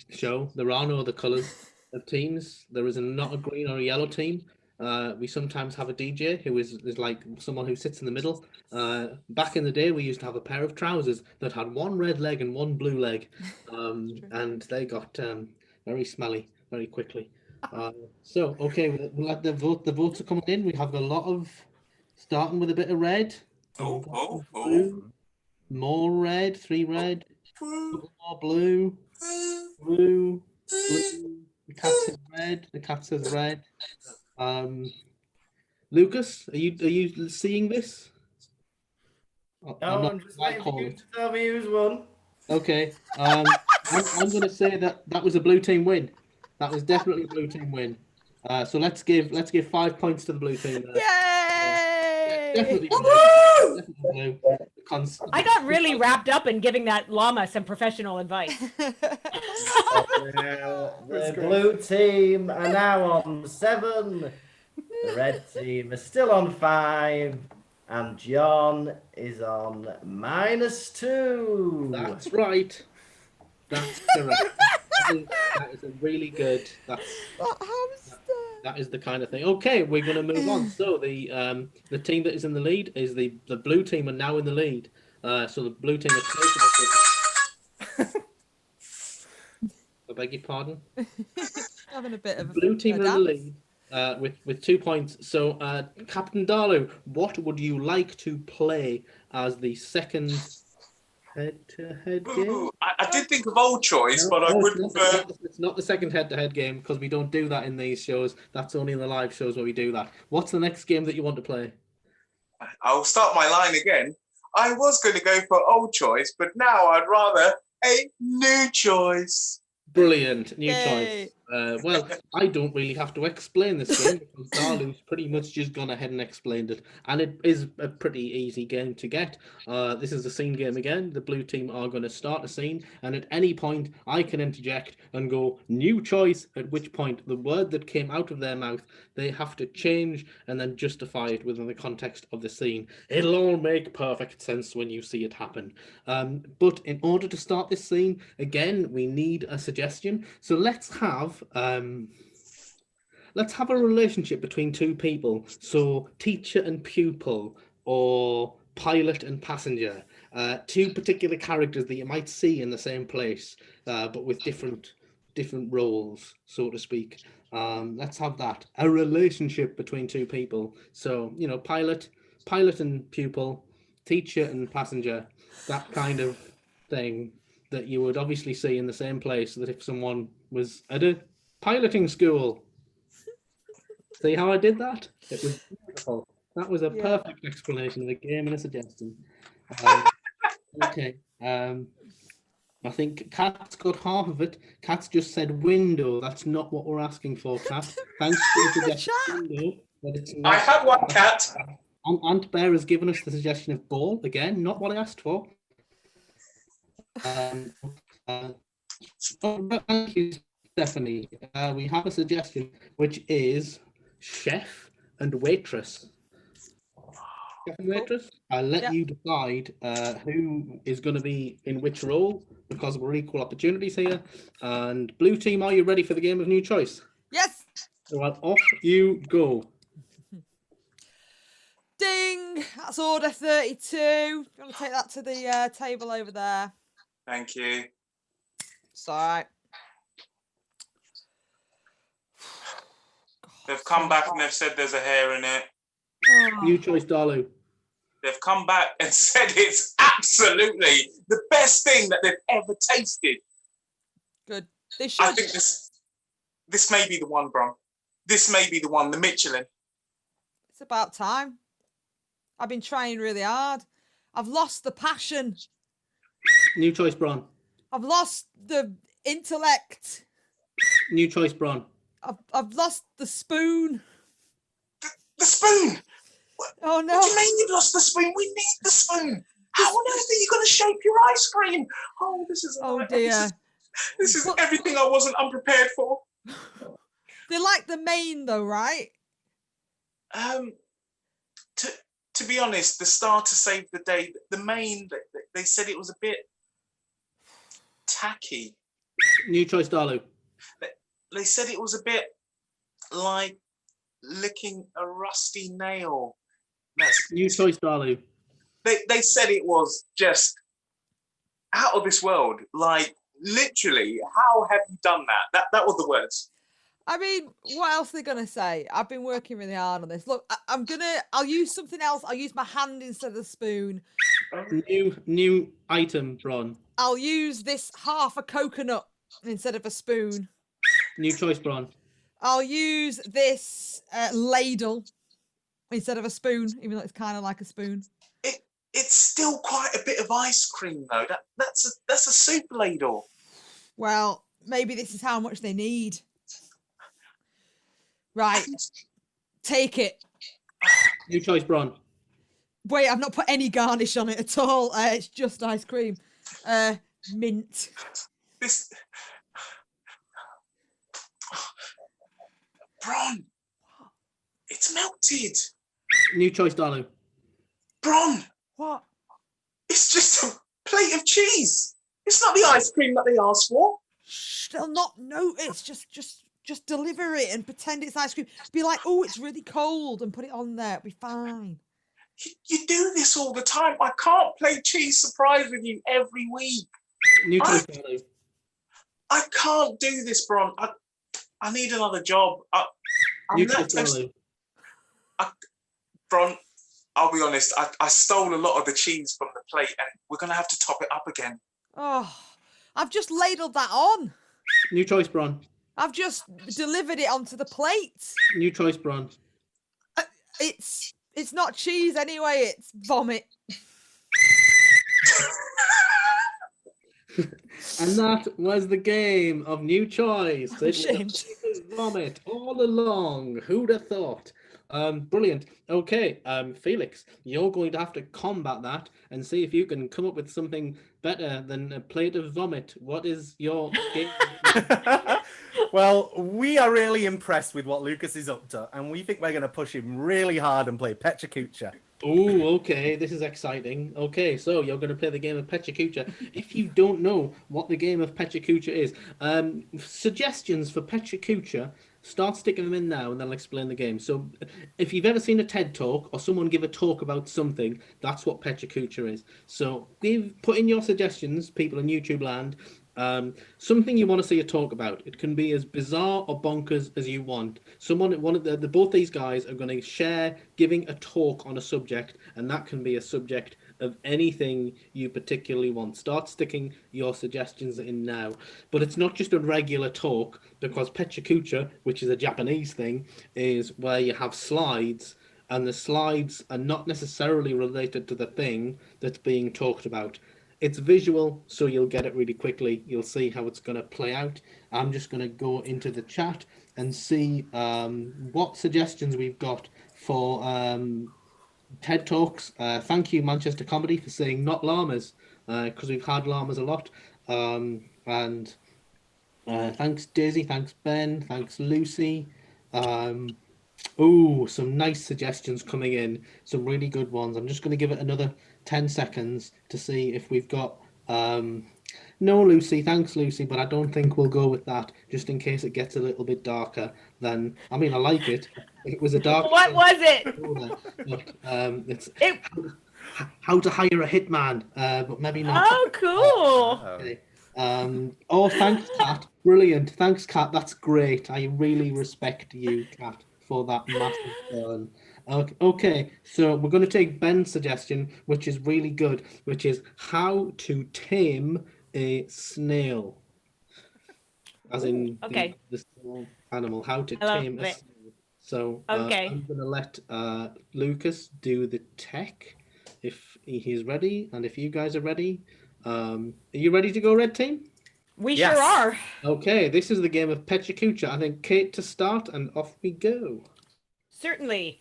[SPEAKER 2] show. There are no other colours of teams. There is not a green or a yellow team. We sometimes have a DJ who is like someone who sits in the middle. Back in the day, we used to have a pair of trousers that had one red leg and one blue leg, and they got very smelly very quickly. So okay, we'll let the votes are coming in. We have a lot of starting with a bit of red. Blue, more red, 3 red, more blue, blue. The cat says red. The cat says red. Lucas, are you seeing this?
[SPEAKER 1] I'm just waiting for you to tell me who's won.
[SPEAKER 2] Okay. I'm going to say that was a blue team win. That was definitely a blue team win. So let's give 5 points to the blue team.
[SPEAKER 4] Yay!
[SPEAKER 2] Definitely blue.
[SPEAKER 6] I got really wrapped up in giving that llama some professional advice.
[SPEAKER 1] The blue team are now on 7. The red team is still on 5. And John is on -2.
[SPEAKER 2] That's right. That's correct. That is a really good. That is the kind of thing. Okay, we're going to move on. So the team that is in the lead is the blue team are now in the lead. So the blue team are taking. I beg your pardon.
[SPEAKER 4] Having a bit of
[SPEAKER 2] blue team are in the lead. With 2 points. So, Captain Darlow, what would you like to play as the second head-to-head game?
[SPEAKER 3] I did think of Old Choice, but I would prefer...
[SPEAKER 2] It's not the second head-to-head game, because we don't do that in these shows. That's only in the live shows where we do that. What's the next game that you want to play?
[SPEAKER 3] I'll start my line again. I was going to go for Old Choice, but now I'd rather a new choice.
[SPEAKER 2] Brilliant. New
[SPEAKER 4] Yay.
[SPEAKER 2] choice. Well, I don't really have to explain this game because Darlow's pretty much just gone ahead and explained it. And it is a pretty easy game to get. This is a scene game again. The blue team are going to start a scene, and at any point I can interject and go, new choice, at which point the word that came out of their mouth, they have to change and then justify it within the context of the scene. It'll all make perfect sense when you see it happen. But in order to start this scene, again, we need a suggestion. So let's have a relationship between two people. So teacher and pupil, or pilot and passenger. Two particular characters that you might see in the same place, but with different roles, so to speak. Let's have that. A relationship between two people. So, you know, pilot and pupil, teacher and passenger, that kind of thing that you would obviously see in the same place that if someone was at a piloting school. See how I did that? It was beautiful. That was a perfect explanation of the game and a suggestion. Okay. I think Kat's got half of it. Kat's just said window. That's not what we're asking for, Kat. Thanks for the suggestion. Window, but it's not.
[SPEAKER 3] I have one, Kat.
[SPEAKER 2] Ant Bear has given us the suggestion of ball. Again, not what I asked for. Thank you, Stephanie. We have a suggestion, which is chef and waitress. Chef and waitress. I'll let you decide who is going to be in which role, because we're equal opportunities here. And blue team, are you ready for the game of new choice?
[SPEAKER 4] Yes.
[SPEAKER 2] Well, off you go.
[SPEAKER 4] Ding! That's order 32. You want to take that to the table over there?
[SPEAKER 3] Thank you.
[SPEAKER 4] It's all right.
[SPEAKER 3] They've come back and they've said there's a hair in it.
[SPEAKER 2] New choice, Darlow.
[SPEAKER 3] They've come back and said it's absolutely the best thing that they've ever tasted.
[SPEAKER 4] Good.
[SPEAKER 3] I think this may be the one, Bron. This may be the one, the Michelin.
[SPEAKER 4] It's about time. I've been trying really hard. I've lost the passion.
[SPEAKER 2] New choice, Bron.
[SPEAKER 4] I've lost the intellect.
[SPEAKER 2] New choice, Bron.
[SPEAKER 4] I've lost the spoon.
[SPEAKER 3] The spoon!
[SPEAKER 4] Oh no.
[SPEAKER 3] What do you mean you've lost the spoon? We need the spoon. How on earth are you going to shape your ice cream? Oh, this is
[SPEAKER 4] Oh dear.
[SPEAKER 3] This is everything I wasn't unprepared for.
[SPEAKER 4] They like the main though, right?
[SPEAKER 3] To be honest, the starter saved the day. The main, they said it was a bit tacky.
[SPEAKER 2] New choice, Dalu.
[SPEAKER 3] They said it was a bit like licking a rusty nail.
[SPEAKER 2] New choice, Dalu.
[SPEAKER 3] They said it was just out of this world. Like, literally, how have you done that? That were the words.
[SPEAKER 4] I mean, what else are they gonna say? I've been working really hard on this. Look, I'll use something else. I'll use my hand instead of the spoon.
[SPEAKER 2] New item, Bron.
[SPEAKER 4] I'll use this half a coconut instead of a spoon.
[SPEAKER 2] New choice, Bron.
[SPEAKER 4] I'll use this ladle instead of a spoon, even though it's kind of like a spoon.
[SPEAKER 3] It's still quite a bit of ice cream, though. That's a soup ladle.
[SPEAKER 4] Well, maybe this is how much they need. Right, take it.
[SPEAKER 2] New choice, Bron.
[SPEAKER 4] Wait, I've not put any garnish on it at all. It's just ice cream. Mint.
[SPEAKER 3] This... Bron! It's melted!
[SPEAKER 2] New choice, Dalu.
[SPEAKER 3] Bron!
[SPEAKER 4] What?
[SPEAKER 3] It's just a plate of cheese! It's not the ice cream that they asked for!
[SPEAKER 4] Shh, they'll not notice. Just deliver it and pretend it's ice cream. Be like, oh, it's really cold, and put it on there. It'll be fine.
[SPEAKER 3] You do this all the time. I can't play cheese surprise with you every week.
[SPEAKER 2] New choice, Dalu.
[SPEAKER 3] I can't do this, Bron. I need another job.
[SPEAKER 2] New choice, Dalu.
[SPEAKER 3] Bron, I'll be honest. I stole a lot of the cheese from the plate, and we're going to have to top it up again.
[SPEAKER 4] Oh, I've just ladled that on.
[SPEAKER 2] New choice, Bron.
[SPEAKER 4] I've just delivered it onto the plate.
[SPEAKER 2] New choice, Bron.
[SPEAKER 4] It's not cheese anyway. It's vomit.
[SPEAKER 2] And that was the game of New Choice.
[SPEAKER 4] I'm
[SPEAKER 2] It
[SPEAKER 4] ashamed.
[SPEAKER 2] was vomit all along. Who'd have thought? Brilliant. Okay, Felix, you're going to have to combat that and see if you can come up with something better than a plate of vomit. What is your game?
[SPEAKER 5] Well, we are really impressed with what Lucas is up to, and we think we're going to push him really hard and play Pecha Kucha.
[SPEAKER 2] Oh, okay, this is exciting. Okay, so you're going to play the game of Pecha Kucha. If you don't know what the game of Pecha Kucha is, suggestions for Pecha Kucha, start sticking them in now and then I'll explain the game. So if you've ever seen a TED Talk or someone give a talk about something, that's what Pecha Kucha is. So put in your suggestions, people in YouTube land, something you want to see a talk about. It can be as bizarre or bonkers as you want. Both these guys are going to share giving a talk on a subject, and that can be a subject of anything you particularly want. Start sticking your suggestions in now. But it's not just a regular talk, because Pecha Kucha, which is a Japanese thing, is where you have slides, and the slides are not necessarily related to the thing that's being talked about. It's visual, so you'll get it really quickly. You'll see how it's going to play out. I'm just going to go into the chat and see what suggestions we've got for TED Talks. Thank you, Manchester Comedy, for saying not llamas, because we've had llamas a lot. And thanks, Daisy. Thanks, Ben. Thanks, Lucy. Some nice suggestions coming in. Some really good ones. I'm just going to give it another 10 seconds to see if we've got... No, Lucy. Thanks, Lucy, but I don't think we'll go with that, just in case it gets a little bit darker than... I mean, I like it. It was a dark...
[SPEAKER 6] What was it?
[SPEAKER 2] But, it's how to hire a hitman, but maybe not.
[SPEAKER 6] Oh, cool.
[SPEAKER 2] Okay. Thanks, Kat. Brilliant. Thanks, Kat. That's great. I really respect you, Kat, for that massive burn. Okay, so we're going to take Ben's suggestion, which is really good, which is how to tame a snail. As in the small animal, how to tame a snail. So I'm going to let Lucas do the tech. if he's ready and if you guys are ready. Are you ready to go, red team?
[SPEAKER 6] We
[SPEAKER 5] Yes.
[SPEAKER 6] sure are.
[SPEAKER 2] Okay, this is the game of Pechakucha. I think Kate to start, and off we go.
[SPEAKER 6] Certainly.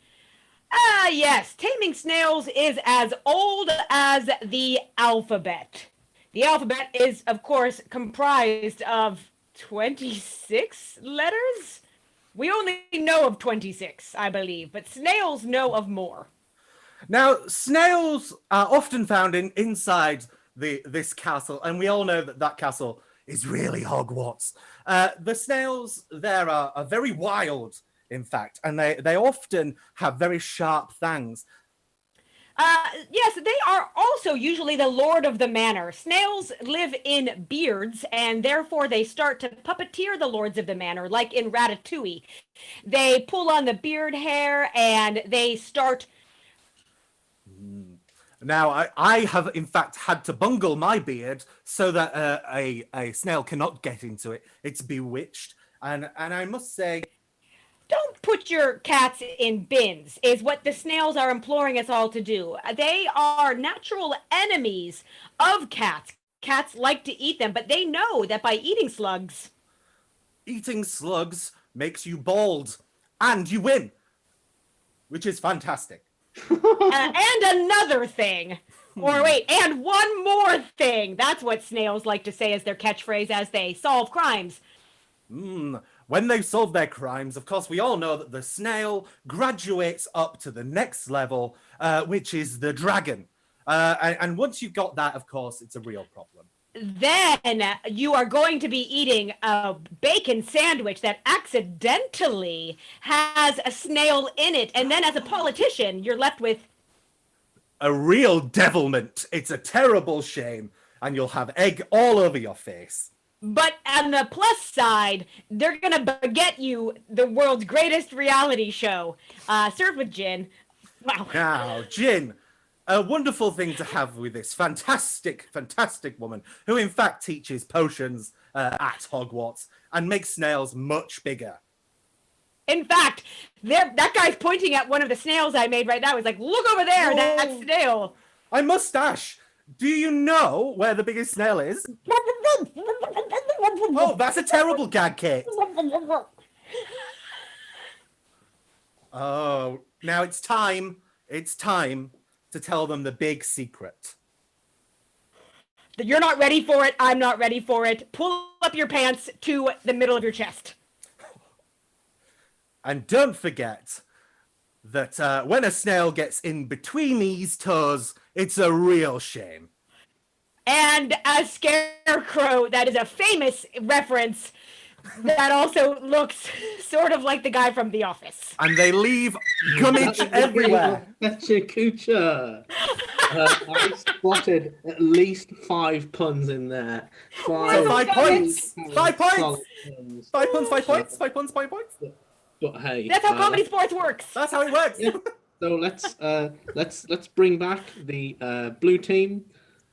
[SPEAKER 6] Ah, yes. Taming snails is as old as the alphabet. The alphabet is, of course, comprised of 26 letters? We only know of 26, I believe, but snails know of more.
[SPEAKER 5] Now, snails are often found inside this castle, and we all know that castle is really Hogwarts. The snails there are very wild, in fact, and they often have very sharp fangs.
[SPEAKER 6] Yes, they are also usually the lord of the manor. Snails live in beards, and therefore they start to puppeteer the lords of the manor, like in Ratatouille. They pull on the beard hair, and they start...
[SPEAKER 5] Now, I have, in fact, had to bungle my beard so that a snail cannot get into it. It's bewitched. And I must say...
[SPEAKER 6] Don't put your cats in bins, is what the snails are imploring us all to do. They are natural enemies of cats. Cats like to eat them, but they know that by eating slugs...
[SPEAKER 5] Eating slugs makes you bald, and you win, which is fantastic.
[SPEAKER 6] And another thing. Or wait, and one more thing. That's what snails like to say as their catchphrase as they solve crimes.
[SPEAKER 5] When they solve their crimes, of course, we all know that the snail graduates up to the next level, which is the dragon. And once you've got that, of course, it's a real problem.
[SPEAKER 6] Then you are going to be eating a bacon sandwich that accidentally has a snail in it. And then as a politician, you're left with...
[SPEAKER 5] a real devilment. It's a terrible shame. And you'll have egg all over your face.
[SPEAKER 6] But on the plus side, they're going to get you the world's greatest reality show. Served with gin. Wow.
[SPEAKER 5] Now, gin. A wonderful thing to have with this fantastic, fantastic woman who, in fact, teaches potions at Hogwarts and makes snails much bigger.
[SPEAKER 6] In fact, that guy's pointing at one of the snails I made right now. He's like, look over there, that snail.
[SPEAKER 5] A mustache. Do you know where the biggest snail is? Oh, that's a terrible gag, Kate. Oh, now it's time. It's time to tell them the big secret.
[SPEAKER 6] You're not ready for it. I'm not ready for it. Pull up your pants to the middle of your chest.
[SPEAKER 5] And don't forget that when a snail gets in between these toes, it's a real shame.
[SPEAKER 6] And a scarecrow, that is a famous reference that also looks sort of like the guy from The Office.
[SPEAKER 5] And they leave gummage everywhere.
[SPEAKER 2] Pechakucha. I spotted at least 5 puns in there.
[SPEAKER 5] So 5 points. 5 points.
[SPEAKER 2] solid puns.
[SPEAKER 5] 5 points, 5 points, 5 points, 5 points.
[SPEAKER 2] But hey,
[SPEAKER 6] That's how comedy sports works.
[SPEAKER 5] That's how it works.
[SPEAKER 2] Yeah. So let's bring back the blue team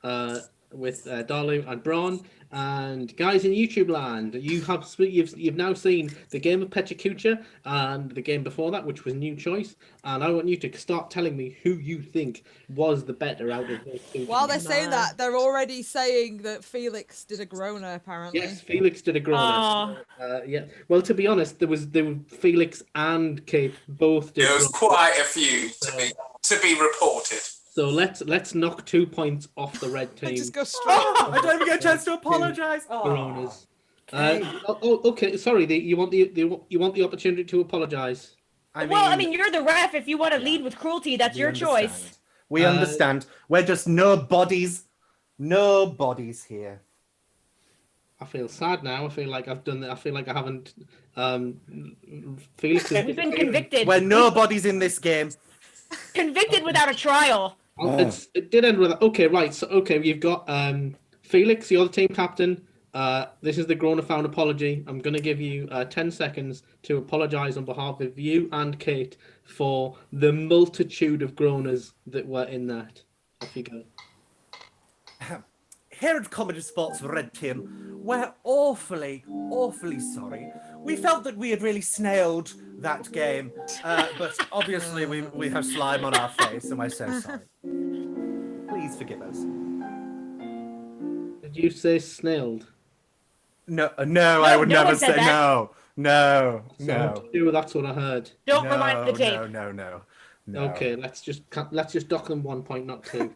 [SPEAKER 2] with Darlu and Braun. And guys in YouTube land, you've now seen the game of Pechakucha and the game before that, which was New Choice. And I want you to start telling me who you think was the better out of those two.
[SPEAKER 4] While they're saying that, they're already saying that Felix did a groaner, apparently.
[SPEAKER 2] Yes, Felix did a groaner. Yeah. Well, to be honest, there were Felix and Kate both did.
[SPEAKER 3] There was quite a few to be reported.
[SPEAKER 2] So let's knock 2 points off the red team.
[SPEAKER 4] Just go straight.
[SPEAKER 5] I don't even get a chance to apologize.
[SPEAKER 2] Coronas. Okay. Sorry. You want the opportunity to apologize.
[SPEAKER 6] I mean, you're the ref. If you want to lead with cruelty, that's your choice.
[SPEAKER 5] We understand. We're just nobodies. Nobodies here.
[SPEAKER 2] I feel sad now. I feel like I've done that. I feel like I haven't. Felix.
[SPEAKER 6] We've been convicted.
[SPEAKER 5] We're nobodies in this game.
[SPEAKER 6] Convicted without a trial.
[SPEAKER 2] It did end with that. Okay, right. So you've got Felix. You're the team captain. This is the Groner Found apology. I'm going to give you 10 seconds to apologize on behalf of you and Kate for the multitude of Groners that were in that. Off you go.
[SPEAKER 5] Here at ComedySportz Red Team, we're awfully sorry. We felt that we had really snailed that game, but obviously we have slime on our face, and we're so sorry.
[SPEAKER 2] Did you say snailed?
[SPEAKER 5] No, I would
[SPEAKER 6] no
[SPEAKER 5] never
[SPEAKER 6] one said
[SPEAKER 5] say
[SPEAKER 6] that.
[SPEAKER 5] no. No.
[SPEAKER 2] That's what I heard.
[SPEAKER 6] Don't remind the tape.
[SPEAKER 5] No.
[SPEAKER 2] Okay, let's just dock them 1 point, not 2.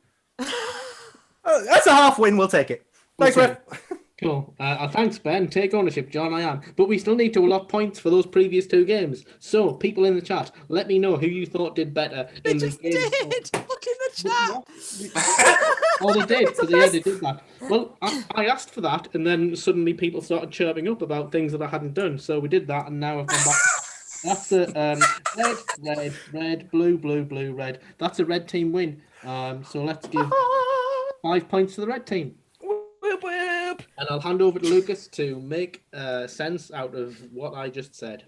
[SPEAKER 5] Oh, that's a half win. We'll take it. Thanks,
[SPEAKER 2] Okay.
[SPEAKER 5] Ref.
[SPEAKER 2] Cool. Thanks, Ben. Take ownership, John. I am. But we still need to allot points for those previous 2 games. So, people in the chat, let me know who you thought did better
[SPEAKER 4] They
[SPEAKER 2] in the
[SPEAKER 4] just
[SPEAKER 2] game.
[SPEAKER 4] did. Look in the chat.
[SPEAKER 2] Oh, they did. So they did that. Well, I asked for that, and then suddenly people started chirping up about things that I hadn't done. So we did that, and now I've gone back. That's a red, blue, red. That's a red team win. So let's give 5 points to the red team.
[SPEAKER 6] Whoop, whoop.
[SPEAKER 2] And I'll hand over to Lucas to make sense out of what I just said.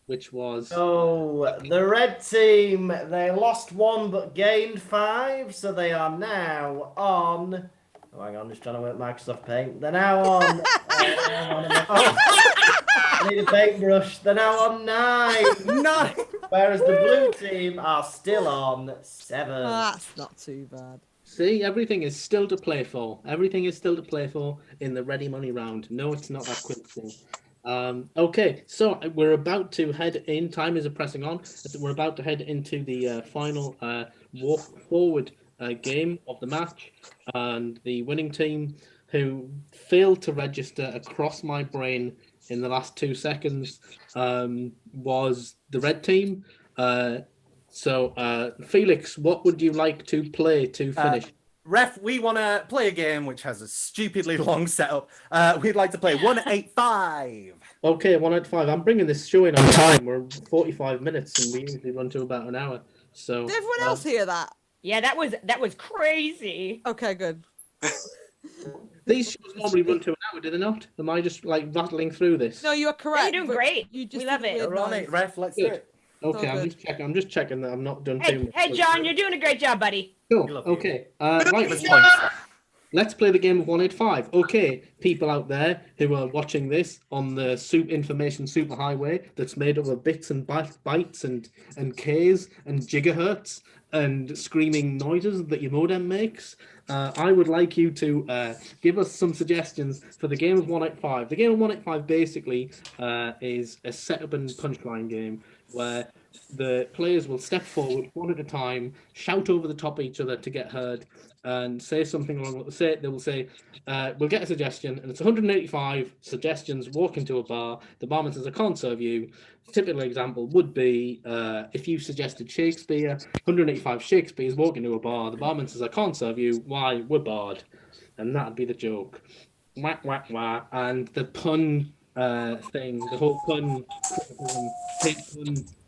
[SPEAKER 2] Which was...
[SPEAKER 1] So, the red team, they lost 1 but gained 5, so they are now on... Oh, hang on, just trying to work Microsoft Paint. They're now on... I need a paintbrush. They're now on 9.
[SPEAKER 5] 9.
[SPEAKER 1] Whereas the blue team are still on 7.
[SPEAKER 4] Oh, that's not too bad.
[SPEAKER 2] See, everything is still to play for. Everything is still to play for in the ready money round. No, it's not that quick thing. Okay, so we're about to head in. Time is pressing on. We're about to head into the final walk forward game of the match. And the winning team, who failed to register across my brain in the last 2 seconds, was the red team. So, Felix, what would you like to play to finish?
[SPEAKER 5] Ref, we want to play a game which has a stupidly long setup. We'd like to play 185.
[SPEAKER 2] Okay, 185. I'm bringing this show in on time. We're 45 minutes, and we usually run to about an hour. So
[SPEAKER 4] Did everyone else hear that?
[SPEAKER 6] Yeah, that was crazy.
[SPEAKER 4] Okay, good.
[SPEAKER 2] These shows normally run to an hour, do they not? Am I just like rattling through this?
[SPEAKER 4] No, you are correct.
[SPEAKER 6] You're doing
[SPEAKER 4] but
[SPEAKER 6] great.
[SPEAKER 4] You just
[SPEAKER 6] We love
[SPEAKER 4] did a
[SPEAKER 6] it.
[SPEAKER 4] weird
[SPEAKER 5] We're on
[SPEAKER 4] noise.
[SPEAKER 5] it, Ref. Let's do
[SPEAKER 2] Good.
[SPEAKER 5] it.
[SPEAKER 2] Okay,
[SPEAKER 4] all
[SPEAKER 2] I'm
[SPEAKER 4] good.
[SPEAKER 2] just checking that I'm not done too
[SPEAKER 6] Hey,
[SPEAKER 2] much.
[SPEAKER 6] John, you're doing a great job, buddy.
[SPEAKER 2] Cool.
[SPEAKER 5] love you.
[SPEAKER 2] Okay. Right.
[SPEAKER 5] Let's point.
[SPEAKER 2] Let's play the game of 185. Okay, people out there who are watching this on the information superhighway that's made up of bits and bytes and Ks and gigahertz and screaming noises that your modem makes. I would like you to give us some suggestions for the game of 185. The game of 185 basically is a setup and punchline game where the players will step forward 1 at a time, shout over the top of each other to get heard, and say something along. They will say, "We'll get a suggestion," and it's 185 suggestions. Walk into a bar. The barman says, "I can't serve you." Typical example would be if you suggested Shakespeare. 185 Shakespeare's walk into a bar. The barman says, "I can't serve you." Why? We're barred, and that'd be the joke. Whack whack whack, and the pun thing, the whole pun,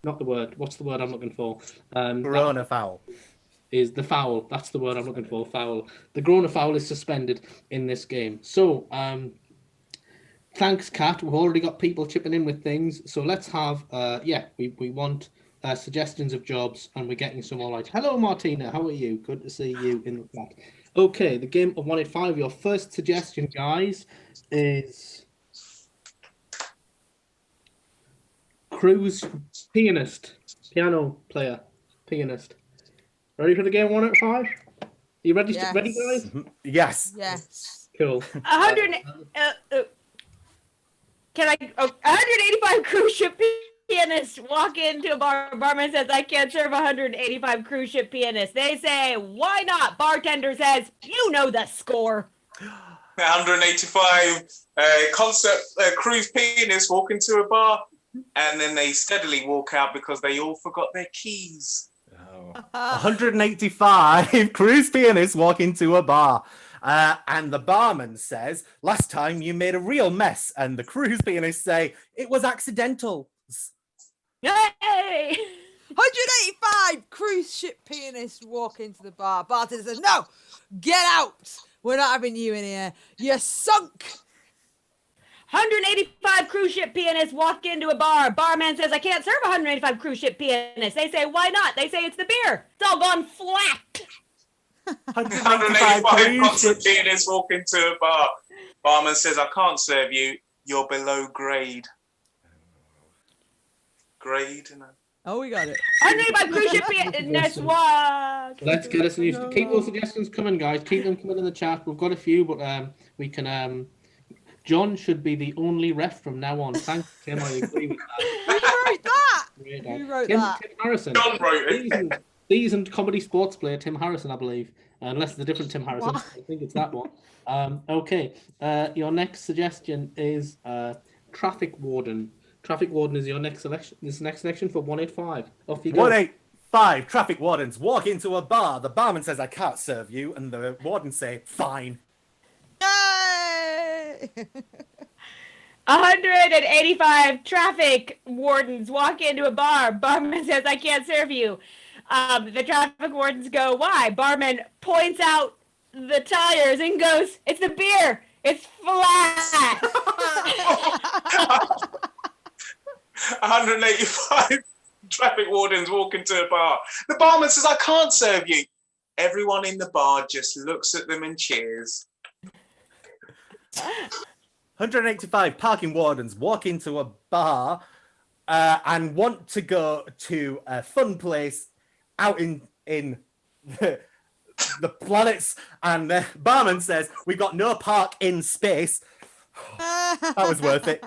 [SPEAKER 2] not the word. What's the word I'm looking for?
[SPEAKER 5] Corona foul.
[SPEAKER 2] Is the foul. That's the word I'm looking for, foul. The Grona foul is suspended in this game. So, thanks, Kat. We've already got people chipping in with things. So let's have, we want suggestions of jobs, and we're getting some all right. Hello, Martina. How are you? Good to see you in the chat. Okay, the game of 185. Your first suggestion, guys, is cruise piano player, pianist. Ready for the game 185? You ready?
[SPEAKER 4] Yes.
[SPEAKER 2] Ready, guys?
[SPEAKER 5] Yes.
[SPEAKER 4] Yes.
[SPEAKER 2] Cool.
[SPEAKER 6] 185 cruise ship pianists walk into a bar. Barman says, "I can't serve 185 cruise ship pianists." They say, "Why not?" Bartender says, "You know the score."
[SPEAKER 3] 185 concert cruise pianists walk into a bar, and then they steadily walk out because they all forgot their keys.
[SPEAKER 5] 185 cruise pianists walk into a bar. And the barman says, "Last time you made a real mess." And the cruise pianists say, "It was accidental."
[SPEAKER 6] Yay!
[SPEAKER 4] 185 cruise ship pianists walk into the bar. Bartender says, "No, get out. We're not having you in here. You're sunk."
[SPEAKER 6] 185 cruise ship pianists walk into a bar. Barman says, "I can't serve 185 cruise ship pianists." They say, "Why not?" They say, "It's the beer. It's all gone flat."
[SPEAKER 3] 185
[SPEAKER 5] cruise
[SPEAKER 3] concert
[SPEAKER 5] ship.
[SPEAKER 3] pianists walk into a bar. Barman says, "I can't serve you. You're below grade." Grade, you know.
[SPEAKER 4] Oh, we got it.
[SPEAKER 6] 185 cruise ship network.
[SPEAKER 2] Let's get us news. Keep those suggestions coming, guys. Keep them coming in the chat. We've got a few, but we can. John should be the only ref from now on. Thanks, Tim. I agree with that.
[SPEAKER 4] Who wrote that?
[SPEAKER 2] Great,
[SPEAKER 4] Who wrote
[SPEAKER 2] Tim
[SPEAKER 4] that?
[SPEAKER 2] Harrison.
[SPEAKER 3] John wrote it.
[SPEAKER 2] Seasoned comedy sports player Tim Harrison, I believe. Unless it's a different Tim Harrison.
[SPEAKER 4] What?
[SPEAKER 2] I think it's that one. Okay. Your next suggestion is traffic warden. Traffic warden is your next selection. This next selection for 185. Off you go.
[SPEAKER 5] 185 traffic wardens walk into a bar. The barman says, I can't serve you. And the wardens say, fine.
[SPEAKER 4] Yay!
[SPEAKER 6] 185 traffic wardens walk into a bar. Barman says, I can't serve you. The traffic wardens go, why? Barman points out the tires and goes, it's the beer. It's flat.
[SPEAKER 3] 185 traffic wardens walk into a bar. The barman says, I can't serve you. Everyone in the bar just looks at them and cheers.
[SPEAKER 5] 185 parking wardens walk into a bar and want to go to a fun place out in the planets. And the barman says, we've got no park in space. That was worth it.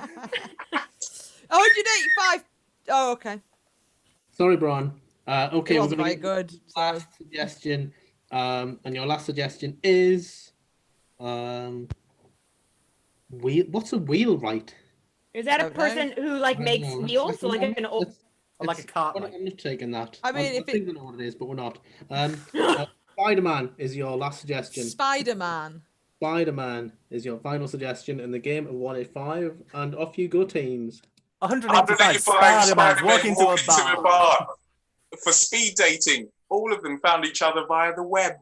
[SPEAKER 4] 185. Oh, okay.
[SPEAKER 2] Sorry, Brian. Okay,
[SPEAKER 4] It
[SPEAKER 2] we're
[SPEAKER 4] wasn't
[SPEAKER 2] going
[SPEAKER 4] very
[SPEAKER 2] to
[SPEAKER 4] good. Sorry.
[SPEAKER 2] last suggestion. And your last suggestion is what's a wheelwright?
[SPEAKER 6] Is that a
[SPEAKER 4] Okay.
[SPEAKER 6] person who like makes
[SPEAKER 2] No,
[SPEAKER 6] wheels? So like an old...
[SPEAKER 5] Like a cart.
[SPEAKER 2] I'm not taking that.
[SPEAKER 4] I mean,
[SPEAKER 2] I think we know what it is, but we're not. Spider-Man is your last suggestion.
[SPEAKER 4] Spider-Man.
[SPEAKER 2] Spider-Man is your final suggestion in the game of 185, and off you go, teams.
[SPEAKER 5] 185 Spider-Mans walk into a bar.
[SPEAKER 3] For speed dating. All of them found each other via the web.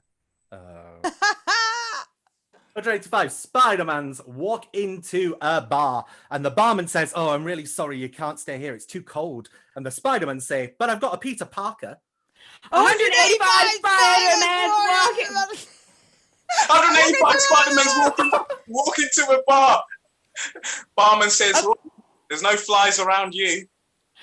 [SPEAKER 5] 185 Spider-Mans walk into a bar, and the barman says, oh, I'm really sorry, you can't stay here, it's too cold. And the Spider-Man say, but I've got a Peter Parker.
[SPEAKER 6] 185 Spider-Man walking...
[SPEAKER 3] 185 Spider-Mans walk into a bar. Barman says, "Oh, there's no flies around you."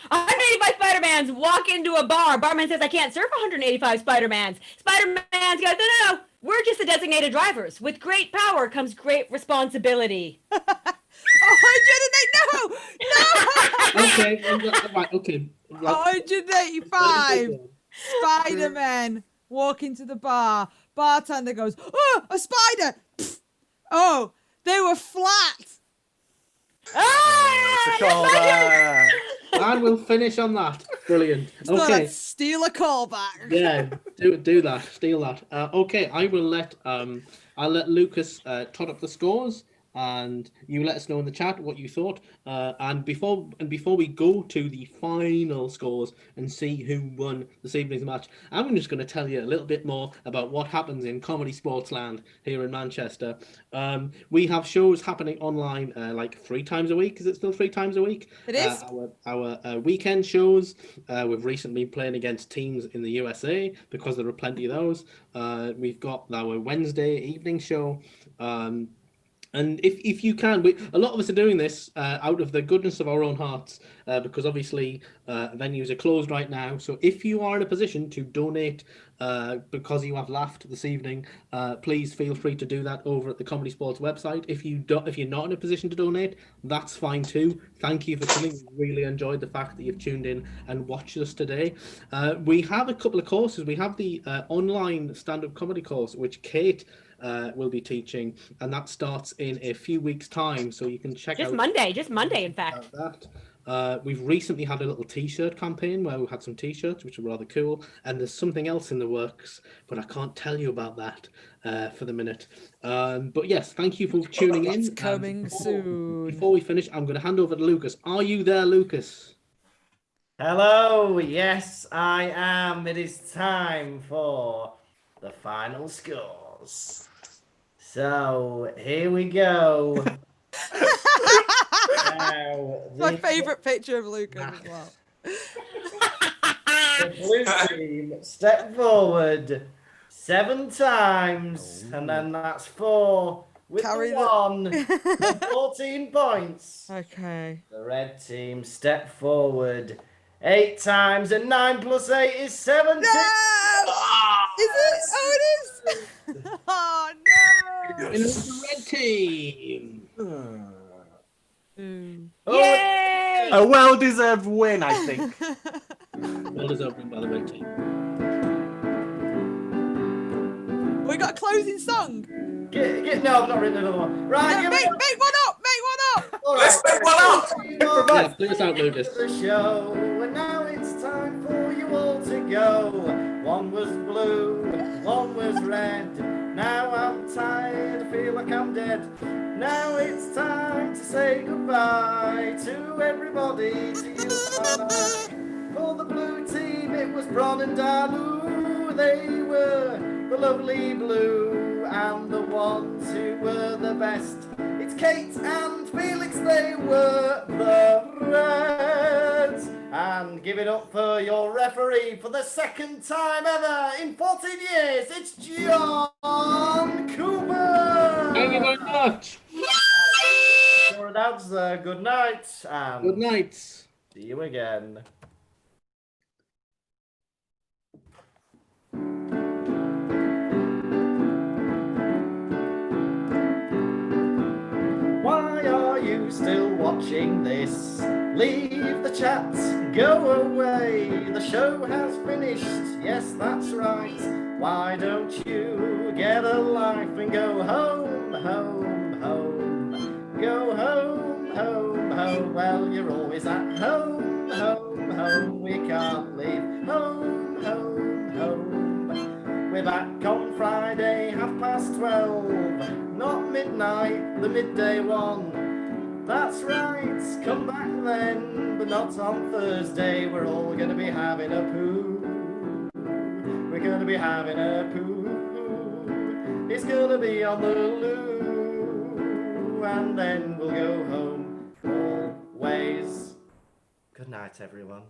[SPEAKER 6] 185 Spider-Mans walk into a bar. Barman says, I can't serve 185 Spider-Mans. Spider-Man's goes, no. We're just the designated drivers. With great power comes great responsibility.
[SPEAKER 4] 108. No!
[SPEAKER 2] Okay, right, okay. Right.
[SPEAKER 4] 185 Spider-Man walk into the bar. Bartender goes, oh, a spider. Pfft. Oh, they were flat.
[SPEAKER 6] Ah!
[SPEAKER 2] And we'll finish on that. Brilliant. Okay.
[SPEAKER 4] Steal a callback.
[SPEAKER 2] Yeah, do that. Steal that. Okay, I will let I'll let Lucas tot up the scores, and you let us know in the chat what you thought. And before we go to the final scores and see who won this evening's match, I'm just going to tell you a little bit more about what happens in Comedy Sports Land here in Manchester. We have shows happening online like 3 times a week. Is it still 3 times a week?
[SPEAKER 4] It is.
[SPEAKER 2] Our weekend shows. We've recently been playing against teams in the USA because there are plenty of those. We've got our Wednesday evening show. And if you can, a lot of us are doing this out of the goodness of our own hearts, because obviously venues are closed right now. So if you are in a position to donate because you have laughed this evening, please feel free to do that over at the Comedy Sports website. If you're not in a position to donate, that's fine too. Thank you for coming. We really enjoyed the fact that you've tuned in and watched us today. We have a couple of courses. We have the online stand-up comedy course, which Kate will be teaching, and that starts in a few weeks' time, so you can check
[SPEAKER 6] Just
[SPEAKER 2] out
[SPEAKER 6] Monday, in fact.
[SPEAKER 2] that. We've recently had a little t-shirt campaign where we had some t-shirts, which are rather cool, and there's something else in the works, but I can't tell you about that for the minute. But yes, thank you for tuning in.
[SPEAKER 4] It's coming soon.
[SPEAKER 2] Before we finish, I'm going to hand over to Lucas. Are you there, Lucas?
[SPEAKER 1] Hello, yes, I am. It is time for the final scores. So, here we go. Now,
[SPEAKER 4] My favourite picture of Lucas as well.
[SPEAKER 1] the blue team step forward 7 times, and then that's 4 with
[SPEAKER 4] Carry
[SPEAKER 1] the
[SPEAKER 4] the-
[SPEAKER 1] 1, 14 points.
[SPEAKER 4] Okay.
[SPEAKER 1] The red team step forward 8 times 9 plus 8 is 17.
[SPEAKER 4] No! Is it? Oh, it is. Oh no!
[SPEAKER 2] In the red team.
[SPEAKER 1] Oh,
[SPEAKER 6] Yay!
[SPEAKER 5] A well-deserved win, I think.
[SPEAKER 2] Well deserved win by the red team.
[SPEAKER 4] We got a closing song.
[SPEAKER 1] no, I've not written another one. Right,
[SPEAKER 4] No,
[SPEAKER 1] give
[SPEAKER 4] make
[SPEAKER 1] it
[SPEAKER 4] one up. Make one up.
[SPEAKER 1] All
[SPEAKER 3] Let's
[SPEAKER 1] right.
[SPEAKER 3] make one up.
[SPEAKER 2] Yeah, play us out, Lucas.
[SPEAKER 1] The show, and now it's time for you all to go. One was blue, one was red. Now I'm tired, I feel like I'm dead. Now it's time to say goodbye to everybody. To you and I. For the blue team, it was Bron and Dalu. They were the lovely blue, and the ones who were the best. It's Kate and Felix, they were the reds. And give it up for your referee for the second time ever in 14 years. It's John Cooper.
[SPEAKER 2] Thank you very much.
[SPEAKER 1] Your dads, good night. And
[SPEAKER 2] Good night.
[SPEAKER 1] see you again. Why are you still watching this? Leave the chat, go away. The show has finished, yes, that's right. Why don't you get a life and go home, home, home? Go home, home, home. Well, you're always at home, home, home. We can't leave home, home, home. We're back on Friday, 12:30. Not midnight, the midday one. That's right, come back then, but not on Thursday. We're all gonna be having a poo. We're gonna be having a poo. It's gonna be on the loo. And then we'll go home always. Good night, everyone.